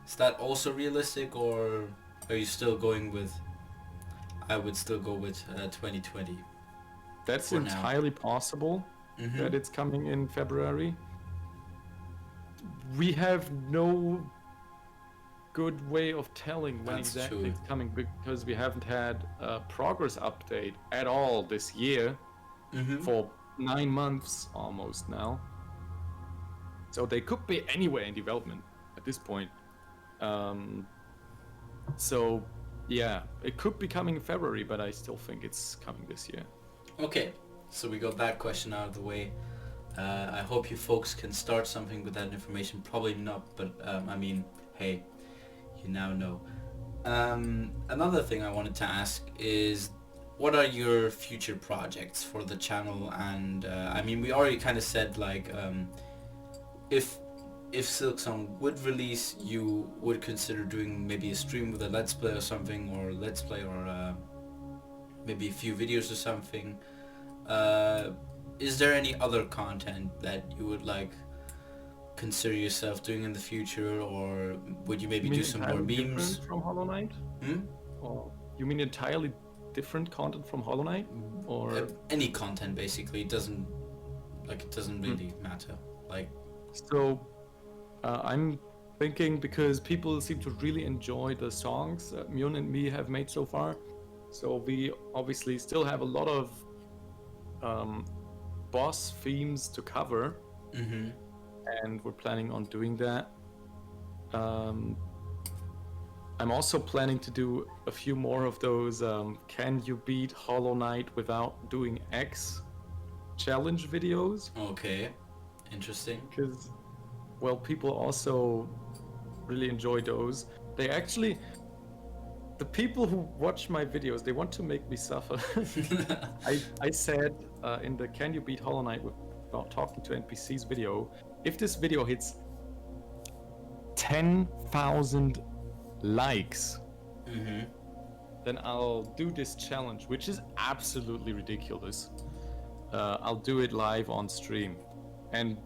is that also realistic, or are you still going with? I would still go with 2020. That's For now. entirely possible Mhm. that it's coming in February. We have no good way of telling when That's exactly true. it's coming because we haven't had a progress update at all this year Mhm. for 9 months almost now. So they could be anywhere in development at this point. So yeah, it could be coming in February, but I still think it's coming this year. Okay, so we got that question out of the way. I hope you folks can start something with that information. Probably not, but I mean, hey, you now know. Another thing I wanted to ask is, what are your future projects for the channel? And I mean, we already kind of said like, if Silksong would release, you would consider doing maybe a stream with a let's play or something, or let's play, or maybe a few videos or something. Is there any other content that you would like consider yourself doing in the future, or would you maybe You mean do some more entirely memes? different from Hollow Knight? Or you mean entirely different content from Hollow Knight? Or Any content basically. It doesn't really matter. Like, so I'm thinking, because people seem to really enjoy the songs that Myun and me have made so far. So we obviously still have a lot of boss themes to cover, and we're planning on doing that. I'm also planning to do a few more of those can you beat Hollow Knight without doing X challenge videos, okay, interesting. because, well, people also really enjoy those. They actually, the people who watch my videos, they want to make me suffer. I said in the Can You Beat Hollow Knight without talking to NPCs video, if this video hits 10,000 likes, then I'll do this challenge, which is absolutely ridiculous. I'll do it live on stream. And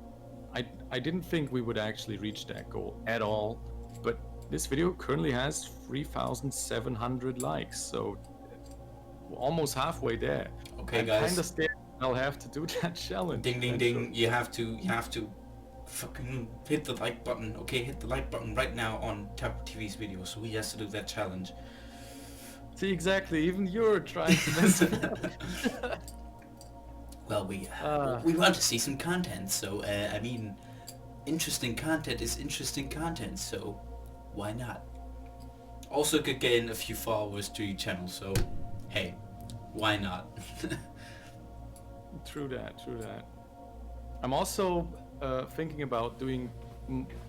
I didn't think we would actually reach that goal at all, but this video currently has 3,700 likes, so we're almost halfway there. Okay, I'm guys. kind of scared I'll have to do that challenge. Ding ding ding! You have to fucking hit the like button. Okay, hit the like button right now on T4coTV's video, so he has to do that challenge. See, exactly. Even you're trying to mess me up. Well, we want to see some content, so I mean, interesting content is interesting content, so why not? Also could gain a few followers to your channel, so hey, why not? True that. I'm also thinking about doing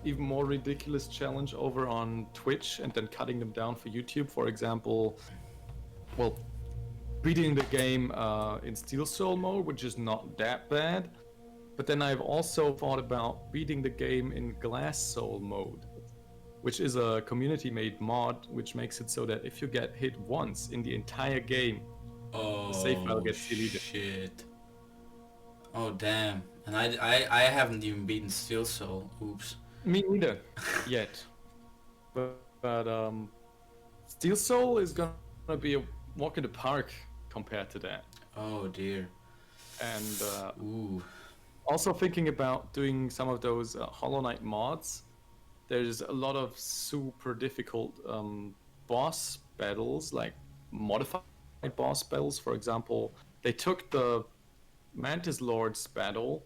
even more ridiculous challenge over on Twitch and then cutting them down for YouTube. For example, well, beating the game in Steel Soul mode, which is not that bad. But then I've also thought about beating the game in Glass Soul mode, which is a community-made mod, which makes it so that if you get hit once in the entire game, the save file Oh gets deleted. shit. Oh damn. And I haven't even beaten Steel Soul. Oops. Me neither, yet. But Steel Soul is gonna be a walk in the park compared to that. Oh dear. And Ooh. also thinking about doing some of those Hollow Knight mods. There's a lot of super difficult boss battles, like modified boss battles. For example, they took the Mantis Lord's battle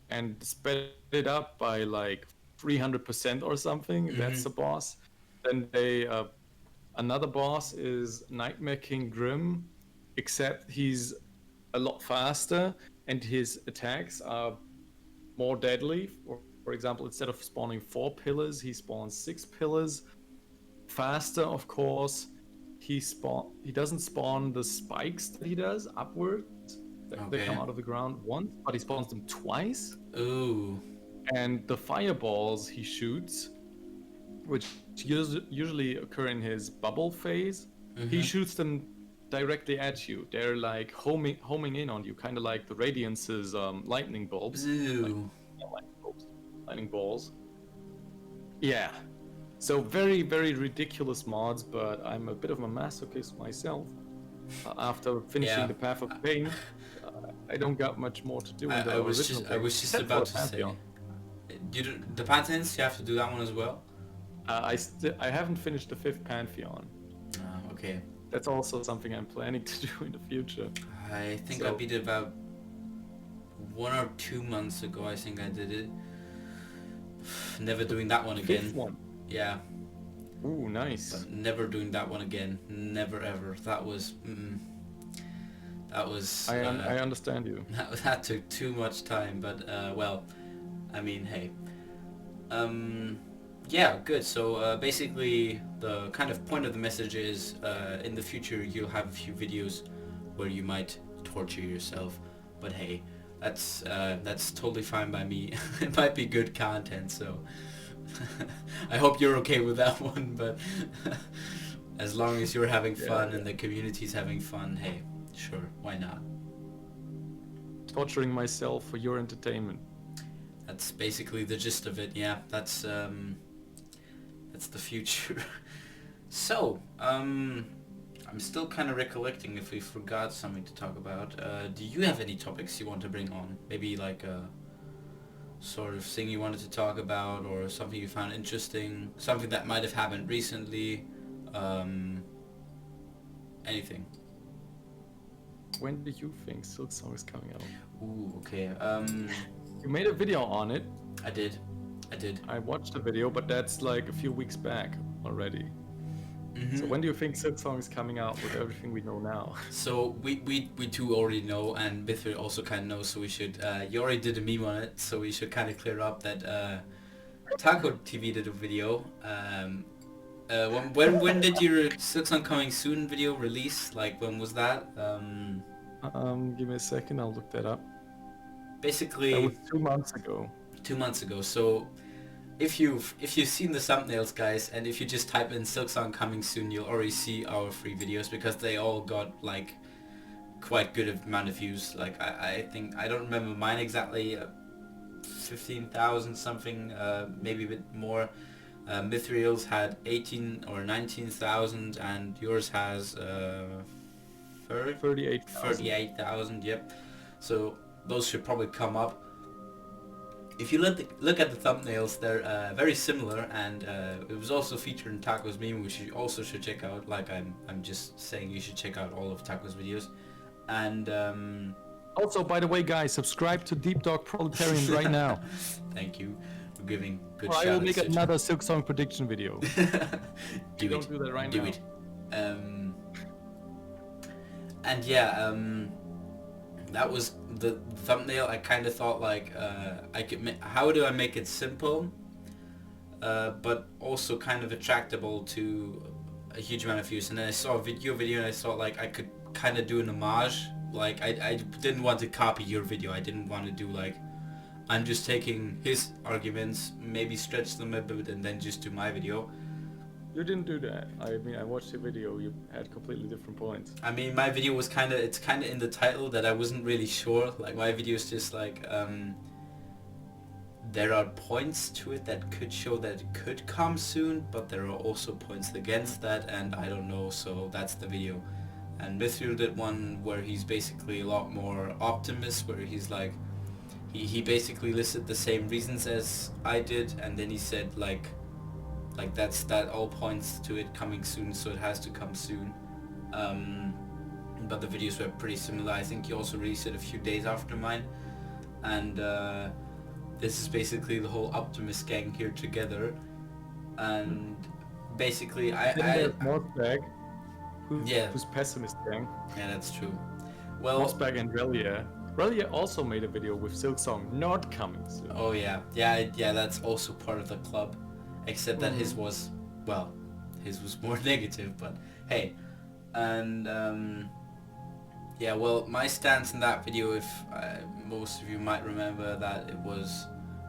and sped it up by like 300% or something. Mhm. That's the boss. Then they another boss is Nightmare King Grim, except he's a lot faster and his attacks are more deadly. For example, instead of spawning 4 pillars, he spawns 6 pillars. Faster, of course. He doesn't spawn the spikes that he does upwards. They come out of the ground once, but he spawns them twice. Ooh. And the fireballs he shoots, which usually occur in his bubble phase, he shoots them directly at you. They're like homing in on you, kind of like the Radiance's lightning bulbs. Ooh. Lightning balls. Yeah. So very, very ridiculous mods, but I'm a bit of a masochist myself. After finishing the Path of Pain, I don't got much more to do in the original. I was just about to say. The Pantheons, you have to do that one as well? I haven't finished the 5th Pantheon. Okay. That's also something I'm planning to do in the future. I think I beat it about 1 or 2 months ago. I think I did it. Never doing that one again. 5th one. Yeah. Ooh, nice. But never doing that one again. Never ever. That was. That was. I understand you. That took too much time, but well, I mean, hey. Yeah, good. So basically, the kind of point of the message is, in the future you'll have a few videos where you might torture yourself, but hey, that's totally fine by me. It might be good content, so I hope you're okay with that one. But as long as you're having fun and the community's having fun, hey, sure, why not? Torturing myself for your entertainment. That's basically the gist of it. Yeah, that's the future. So, I'm still kind of recollecting if we forgot something to talk about. Do you have any topics you want to bring on? Maybe like a sort of thing you wanted to talk about, or something you found interesting, something that might have happened recently, anything. When do you think Silksong is coming out? Ooh, okay. You made a video on it. I did. I watched the video, but that's like a few weeks back already. So when do you think Silksong is coming out with everything we know now? So we two already know, and Bithrid also kind of knows, so we should, you already did a meme on it, so we should kind of clear up that T4coTV did a video. When did your Silksong Coming Soon video release? Like, when was that? Give me a second, I'll look that up. Basically... That was 2 months ago. 2 months ago, so... If you've seen the thumbnails, guys, and if you just type in Silksong Coming Soon, you'll already see our 3 videos, because they all got like quite good amount of views. Like I think, I don't remember mine exactly, 15,000 something, maybe a bit more. Mithriel's had 18 or 19,000, and yours has 38,000. Yep. So those should probably come up. If you look at the thumbnails, they're very similar, and it was also featured in Taco's meme, which you also should check out. Like I'm just saying, you should check out all of Taco's videos. And also, by the way, guys, subscribe to Deep Dog Proletarian right now. Thank you for giving good or shout outs. I will make another Silksong prediction video. Don't do that right now. Do it. And yeah, that was the thumbnail. I kind of thought like, how do I make it simple? but also kind of attractable to a huge amount of views. And then I saw a video and I thought like I could kind of do an homage. Like I didn't want to copy your video. I didn't want to do like I'm just taking his arguments, maybe stretch them a bit and then just do my video. You didn't do that. I mean, I watched the video. You had completely different points. I mean, my video was it's kind of in the title that I wasn't really sure. Like my video is just like there are points to it that could show that it could come soon, but there are also points against that, and I don't know, so that's the video. And Mithril did one where he's basically a lot more optimist, where he's like, he basically listed the same reasons as I did, and then he said like that all points to it coming soon, so it has to come soon. But the videos were pretty similar. I think he also released it a few days after mine, and this is basically the whole optimist gang here together, and basically Mossbag, yeah, who's pessimist gang. yeah, that's true. Well, Mossbag and Relia. Relia also made a video with Silksong not coming soon. oh yeah, that's also part of the club, except that his was more negative, but hey. And yeah, well, my stance in that video, if most of you might remember that it was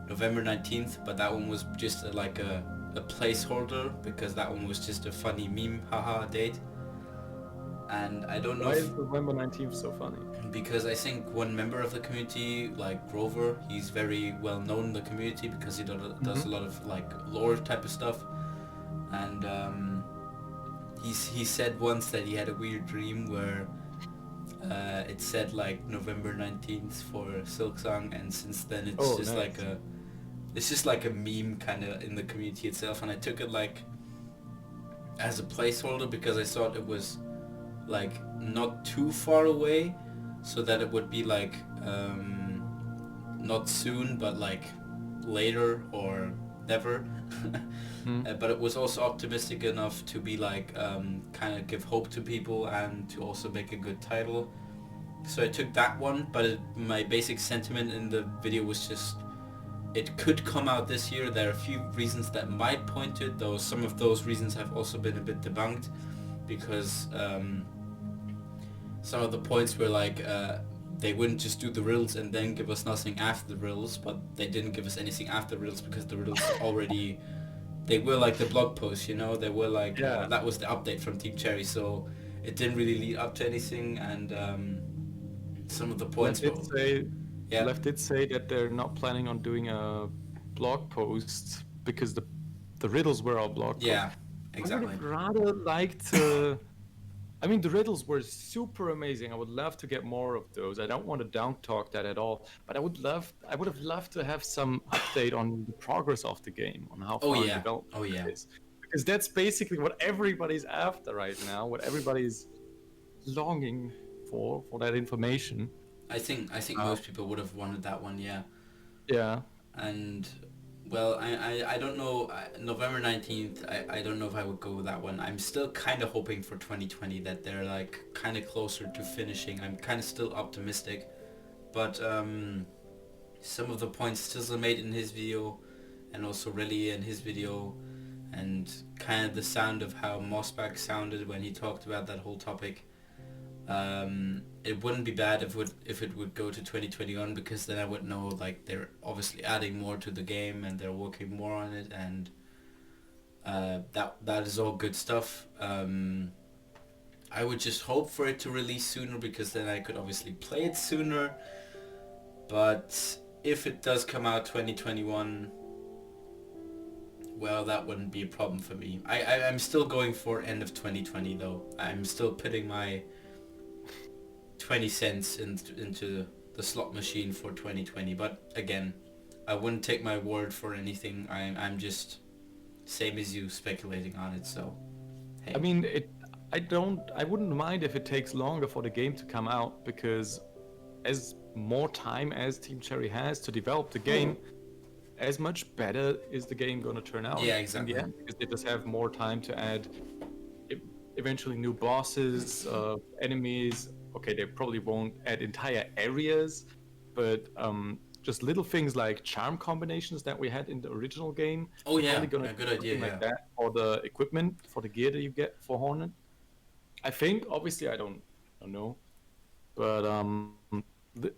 November 19th, but that one was just like a placeholder, because that one was just a funny meme haha date. And I don't know Why is November 19th so funny? because I think one member of the community, like Grover, he's very well known in the community because he does a lot of like lore type of stuff, and he said once that he had a weird dream where it said like November 19th for Silksong, and since then it's just like a meme kind of in the community itself, and I took it like as a placeholder because I thought it was like not too far away, so that it would be like not soon but like later or never. But it was also optimistic enough to be like kind of give hope to people and to also make a good title. So I took that one, but my basic sentiment in the video was just it could come out this year. There are a few reasons that might point to it, though some of those reasons have also been a bit debunked, because some of the points were like they wouldn't just do the riddles and then give us nothing after the riddles, but they didn't give us anything after the riddles because the riddles already, they were like the blog posts, you know, they were like that was the update from Team Cherry, so it didn't really lead up to anything. And some of the points Left did say that they're not planning on doing a blog post because the riddles were all blog posts. Yeah, exactly. I would have rather liked to... I mean, the riddles were super amazing. I would love to get more of those. I don't want to down talk that at all, but I would have loved to have some update on the progress of the game, on how far development it is. Because that's basically what everybody's after right now, what everybody's longing for that information. I think most people would have wanted that one, yeah. Yeah. And well, I don't know, November 19th, I don't know if I would go with that one. I'm still kind of hoping for 2020 that they're like kind of closer to finishing. I'm kind of still optimistic, but some of the points Tizzle made in his video, and also Relia in his video, and kind of the sound of how Mossback sounded when he talked about that whole topic, it wouldn't be bad if it would go to 2021, because then I would know like they're obviously adding more to the game and they're working more on it, and that is all good stuff. I would just hope for it to release sooner, because then I could obviously play it sooner. But if it does come out 2021, well, that wouldn't be a problem for me. I'm still going for end of 2020 though. I'm still putting my 20 cents into the slot machine for 2020, but again, I wouldn't take my word for anything. I'm just same as you, speculating on it. So hey. I mean, I wouldn't mind if it takes longer for the game to come out, because as more time as Team Cherry has to develop the game, as much better is the game going to turn out. Yeah, exactly. In the end, because they just have more time to add eventually new bosses, enemies. Okay, they probably won't add entire areas, but just little things like charm combinations that we had in the original game. Oh yeah, Probably gonna a do good idea. something Yeah. like that for the equipment, for the gear that you get for Hornet. I think, obviously, I don't know, but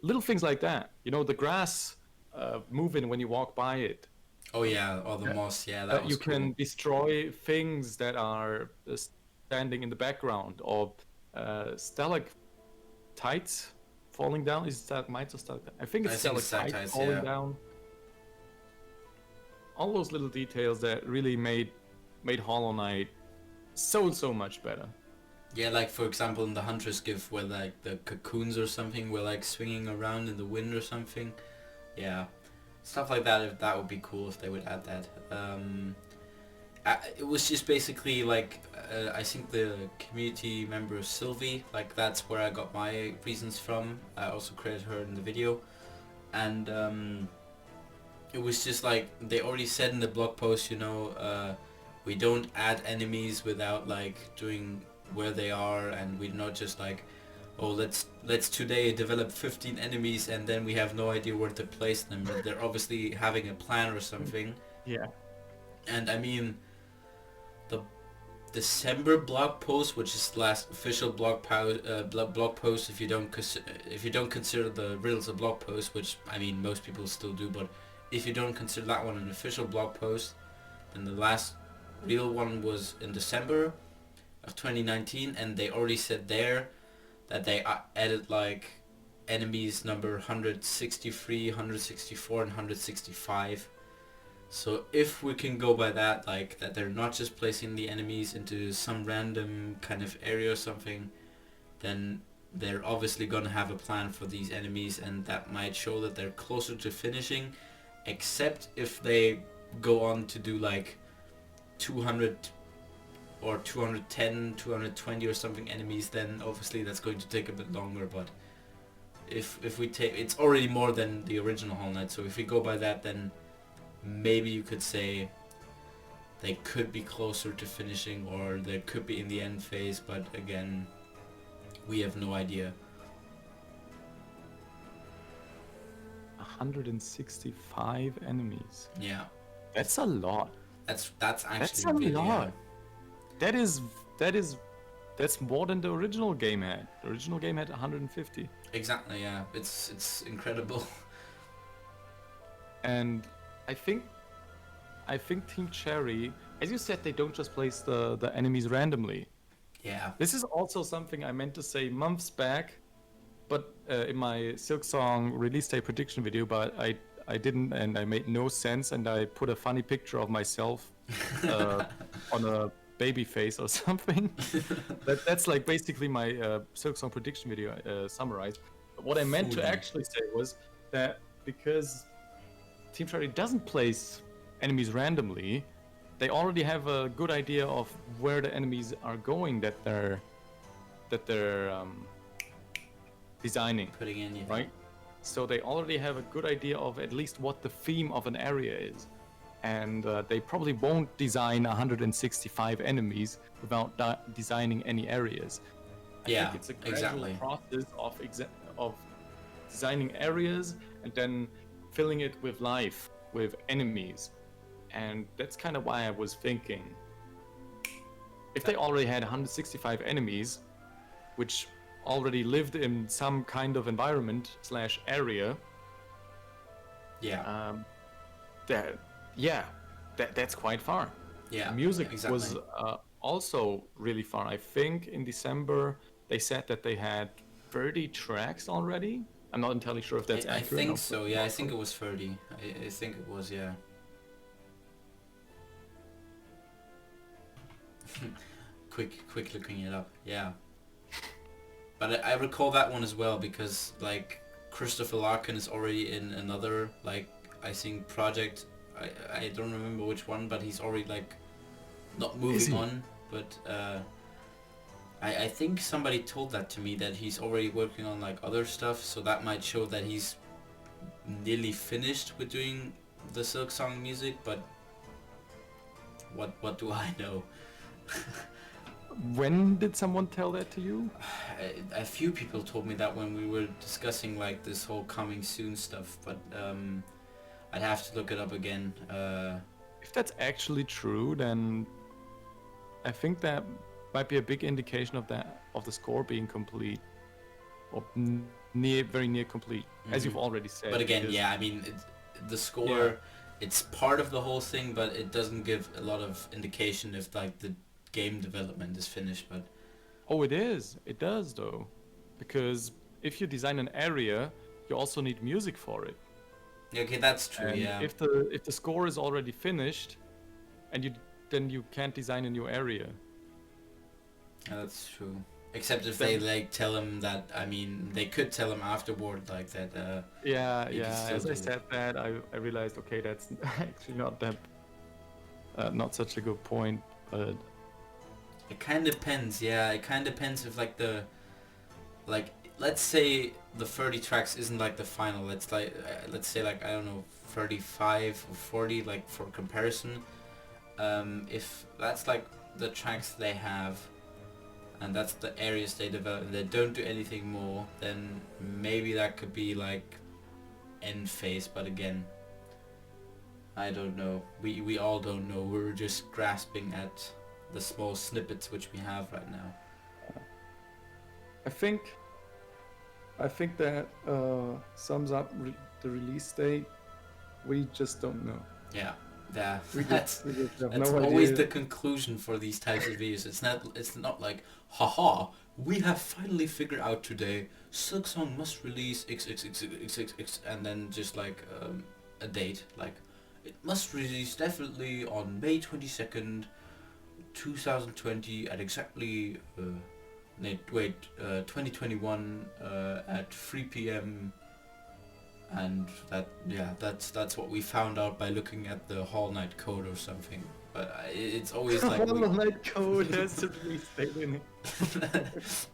little things like that. You know, the grass moving when you walk by it. Oh yeah, or the That, moss. Yeah, that that was you cool. can destroy things that are standing in the background, or stalactites falling down. Is stalagmites or stalactites? I think I it's think it's stalactites stalactites. falling Yeah. down. All those little details that really made Hollow Knight so much better. Yeah, like for example in the Huntress GIF where like the cocoons or something were like swinging around in the wind or something. Yeah, stuff like that. If that would be cool if they would add that. It was just basically like I think the community member Sylvie, like that's where I got my reasons from. I also credit her in the video, and it was just like they already said in the blog post, we don't add enemies without like doing where they are, and we're not just like, oh let's today develop 15 enemies and then we have no idea where to place them. They're obviously having a plan or something. Yeah. And I mean, the December blog post, which is the last official blog post, if you don't consider the riddles a blog post, which I mean most people still do, but if you don't consider that one an official blog post, then the last real one was in December of 2019, and they already said there that they added like enemies number 163, 164, and 165. So if we can go by that, like that they're not just placing the enemies into some random kind of area or something, then they're obviously gonna have a plan for these enemies, and that might show that they're closer to finishing, except if they go on to do like 200 or 210, 220 or something enemies, then obviously that's going to take a bit longer. But if we take, it's already more than the original Hollow Knight, so if we go by that, then maybe you could say they could be closer to finishing, or they could be in the end phase, but again, we have no idea. 165 enemies. Yeah, That's a lot. that's That's actually a really, lot. That's more than the original game had. The original game had 150. exactly, yeah, it's incredible. And I think Team Cherry, as you said, they don't just place the enemies randomly. Yeah, This is also something I meant to say months back, but in my Silksong release day prediction video, but I didn't, and I made no sense, and I put a funny picture of myself on a baby face or something. That's like basically my Silksong prediction video summarized. But what I meant to Fully. actually say was that because Team Cherry doesn't place enemies randomly, they already have a good idea of where the enemies are going that they're designing, putting in, yeah. right? So they already have a good idea of at least what the theme of an area is, and they probably won't design 165 enemies without designing any areas. I Yeah, think it's a gradual exactly. process of designing areas and then filling it with life, with enemies. And that's kind of why I was thinking, if they already had 165 enemies, which already lived in some kind of environment / area, Yeah, that's quite far. yeah, The music exactly. was also really far. I think in December they said that they had 30 tracks already. I'm not entirely sure if that's I accurate. think so, yeah, I think it was 30. I think it was, yeah. quick looking it up, yeah. But I recall that one as well because like Christopher Larkin is already in another like I think project. I don't remember which one, but he's already like not moving on. But I think somebody told that to me that he's already working on like other stuff, so that might show that he's nearly finished with doing the Silksong music. But what do I know? When did someone tell that to you? A few people told me that when we were discussing like this whole coming soon stuff, but I'd have to look it up again. If that's actually true, then I think that might be a big indication of the score being complete, or very near complete, as you've already said. But again, because- yeah, I mean, the score, it's part of the whole thing, but it doesn't give a lot of indication if like the game development is finished. But Oh, it is. It does though, because if you design an area, you also need music for it. yeah, okay, that's true. And Yeah, if the score is already finished, and then you can't design a new area. yeah, that's true. Except if they like tell him that, I mean, they could tell him afterward like that. Yeah, You can yeah. still As I do it. said that, I realized, okay, that's actually not that, not such a good point. But It kind of depends. Yeah, it kind of depends if like like let's say the 30 tracks isn't like the final. Let's say like I don't know 35 or 40 like for comparison. If that's like the tracks they have, and that's the areas they develop, and they don't do anything more, then maybe that could be like end phase. But again, I don't know. We all don't know. We're just grasping at the small snippets which we have right now. I think that sums up the release date. We just don't know. Yeah, yeah. We That's just have that's no always idea. the conclusion for these types of videos. It's not like, haha, we have finally figured out today Silksong must release XXXXXX, and then just like a date, like it must release definitely on May 22nd, 2020 at exactly 2021 at 3 p.m. and that's what we found out by looking at the Hall Night code or something. But it's always like Hollow Knight code has to be stayed in it.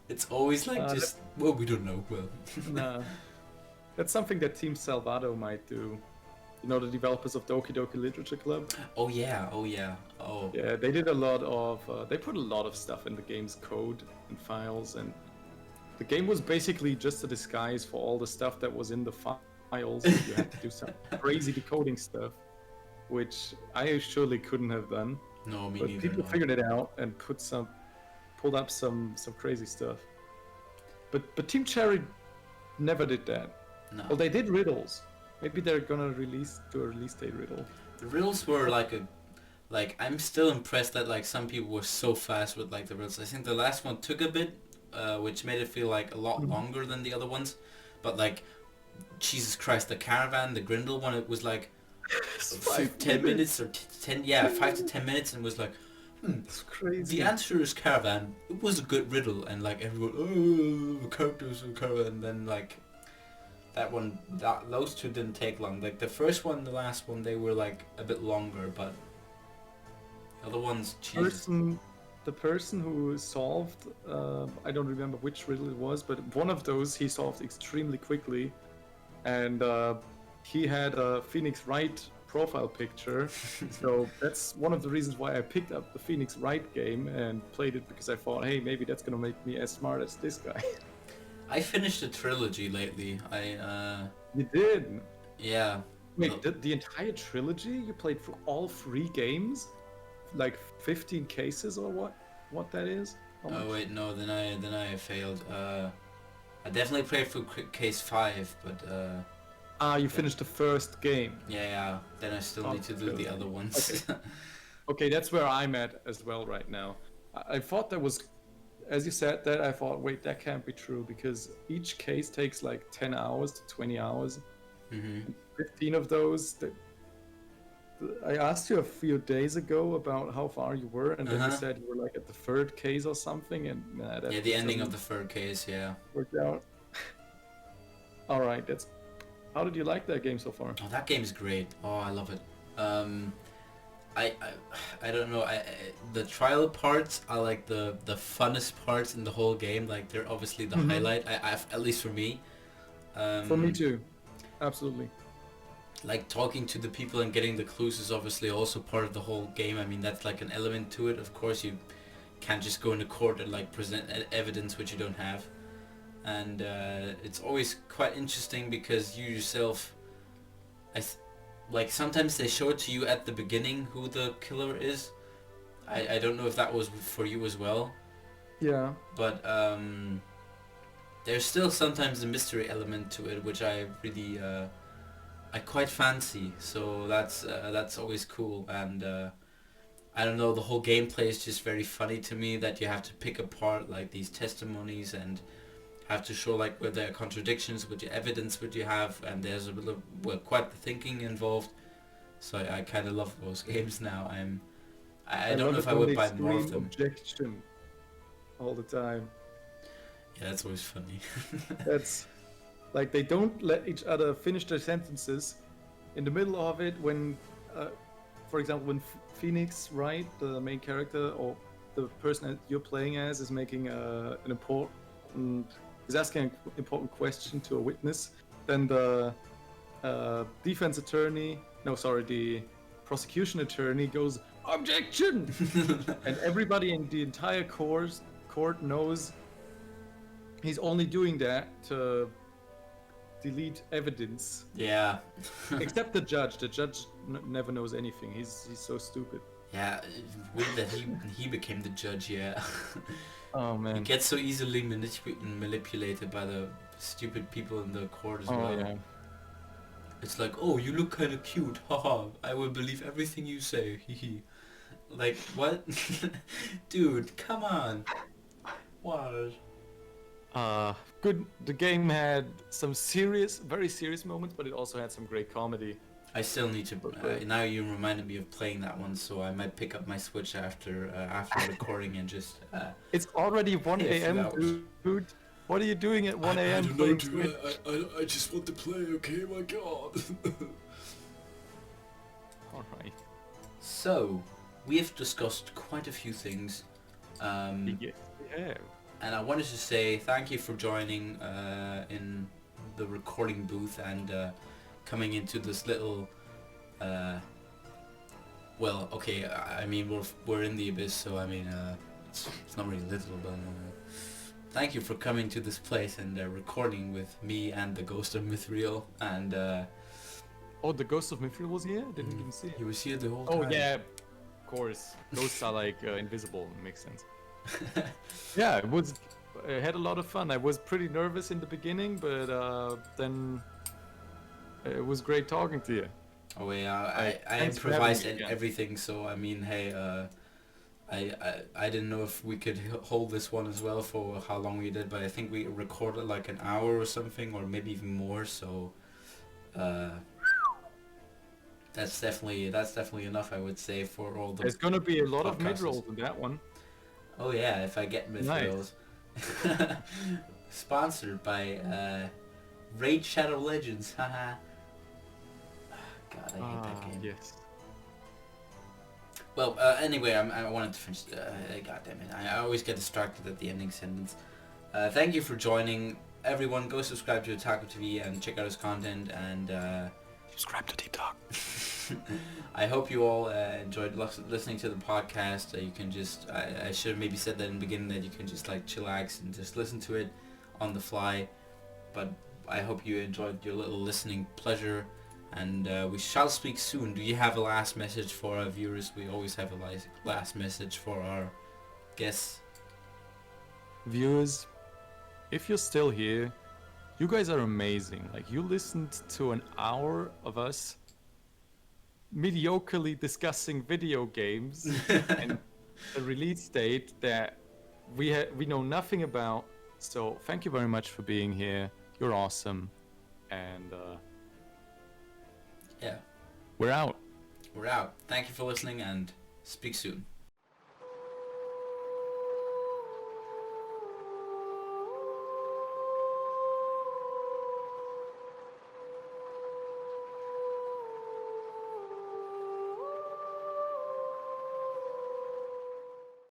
it's always like just well, we don't know. Well, Nah. That's something that Team Salvado might do. You know, the developers of Doki Doki Literature Club. oh yeah, oh yeah, oh Yeah, they did a lot of. They put a lot of stuff in the game's code and files, and the game was basically just a disguise for all the stuff that was in the files. You had to do some crazy decoding stuff, which I surely couldn't have done. no, me But neither. people No. figured it out and pulled up some crazy stuff. But Team Cherry never did that. No. Well, they did riddles. Maybe they're gonna do a release date riddle. The riddles were like I'm still impressed that like some people were so fast with like the riddles. I think the last one took a bit, which made it feel like a lot longer than the other ones. But like, Jesus Christ, the caravan, the Grindel one, it was like 10 minutes or 5 to 10 minutes, and was like, It's crazy. the answer is caravan. It was a good riddle, and like everyone, oh, characters of caravan. And then like those two didn't take long. Like the first one, the last one, they were like a bit longer, but the other ones, Jesus. The person who solved, I don't remember which riddle it was, but one of those he solved extremely quickly, and he had a Phoenix Wright profile picture. So that's one of the reasons why I picked up the Phoenix Wright game and played it, because I thought, hey, maybe that's gonna make me as smart as this guy. I finished a trilogy lately. You did? Yeah. Wait, the entire trilogy? You played through all 3 games? Like 15 cases or what that is? How much? Oh wait, no. Then I failed. I definitely played through case 5, but You finished the first game. yeah. Then I still need to do the other ones. Okay, that's where I'm at as well right now. I thought that was, as you said that, I thought, wait, that can't be true, because each case takes like 10 hours to 20 hours. Mhm. 15 of those. I asked you a few days ago about how far you were, and then you said you were like at the 3rd case or something, and that Yeah, the ending of the 3rd case. Yeah. worked out. All right, how did you like that game so far? Oh, that game is great. Oh, I love it. I don't know. The trial parts are like the funnest parts in the whole game. Like they're obviously the highlight. At least for me. For me too, absolutely. Like talking to the people and getting the clues is obviously also part of the whole game. I mean, that's like an element to it. Of course, you can't just go into court and like present evidence which you don't have. And it's always quite interesting because you yourself, like sometimes they show it to you at the beginning who the killer is. I don't know if that was for you as well. Yeah. But there's still sometimes a mystery element to it, which I really I quite fancy. So that's always cool. And I don't know, the whole gameplay is just very funny to me, that you have to pick apart like these testimonies and have to show like where there are contradictions with the evidence which you have, and there's a little, well, quite the thinking involved. So I kind of love those games now. I don't know if I would buy more of them. Objection all the time. Yeah, that's always funny. That's like they don't let each other finish their sentences in the middle of it. When, for example, when Phoenix, right, the main character or the person that you're playing as, is making an important, is asking an important question to a witness, then the defense attorney, no, sorry, the prosecution attorney goes, "Objection!" And everybody in the entire court knows he's only doing that to delete evidence. Yeah. Except the judge. The judge never knows anything. He's so stupid. Yeah, weird that he became the judge. Yeah. Oh man. He gets so easily manipulated by the stupid people in the court as well. Yeah. It's like, oh, you look kind of cute, haha, I will believe everything you say, hehe. Like, what? Dude, come on. What? Good. The game had some serious, very serious moments, but it also had some great comedy. I still need to, now you reminded me of playing that one, so I might pick up my Switch after recording and just... It's already 1 a.m., dude. What are you doing at 1 a.m. playing Switch? I just want to play, okay, my god. Alright. So, we have discussed quite a few things. Yes, we have. And I wanted to say thank you for joining in the recording booth and coming into this little... well, okay, I mean, we're in the abyss, so I mean, it's not really little, but... thank you for coming to this place and recording with me and the Ghost of Mithril, and... oh, the Ghost of Mithril was here? Didn't even see it. He was here the whole time. Oh yeah, of course. Ghosts are like invisible, makes sense. Yeah, I had a lot of fun. I was pretty nervous in the beginning, but then it was great talking to you. Oh yeah, I improvised everything, so I mean, hey, I didn't know if we could hold this one as well for how long we did, but I think we recorded like an hour or something, or maybe even more, so that's definitely enough, I would say, for all the... There's gonna be a lot of mid-rolls in that one. Oh yeah, if I get mid-rolls. Nice. Sponsored by Raid Shadow Legends, haha. God, I hate that game. Yes. Well, anyway, I wanted to finish. God damn it! I always get distracted at the ending sentence. Thank you for joining, everyone. Go subscribe to T4coTV and check out his content, and subscribe to Deep Talk. I hope you all enjoyed listening to the podcast. You can just, I should have maybe said that in the beginning, that you can just like chillax and just listen to it on the fly. But I hope you enjoyed your little listening pleasure. And we shall speak soon. Do you have a last message for our viewers? We always have a last message for our guests. Viewers, if you're still here, you guys are amazing. Like, you listened to an hour of us mediocrely discussing video games and a release date that we know nothing about. So thank you very much for being here. You're awesome. And yeah, we're out. We're out. Thank you for listening, and speak soon.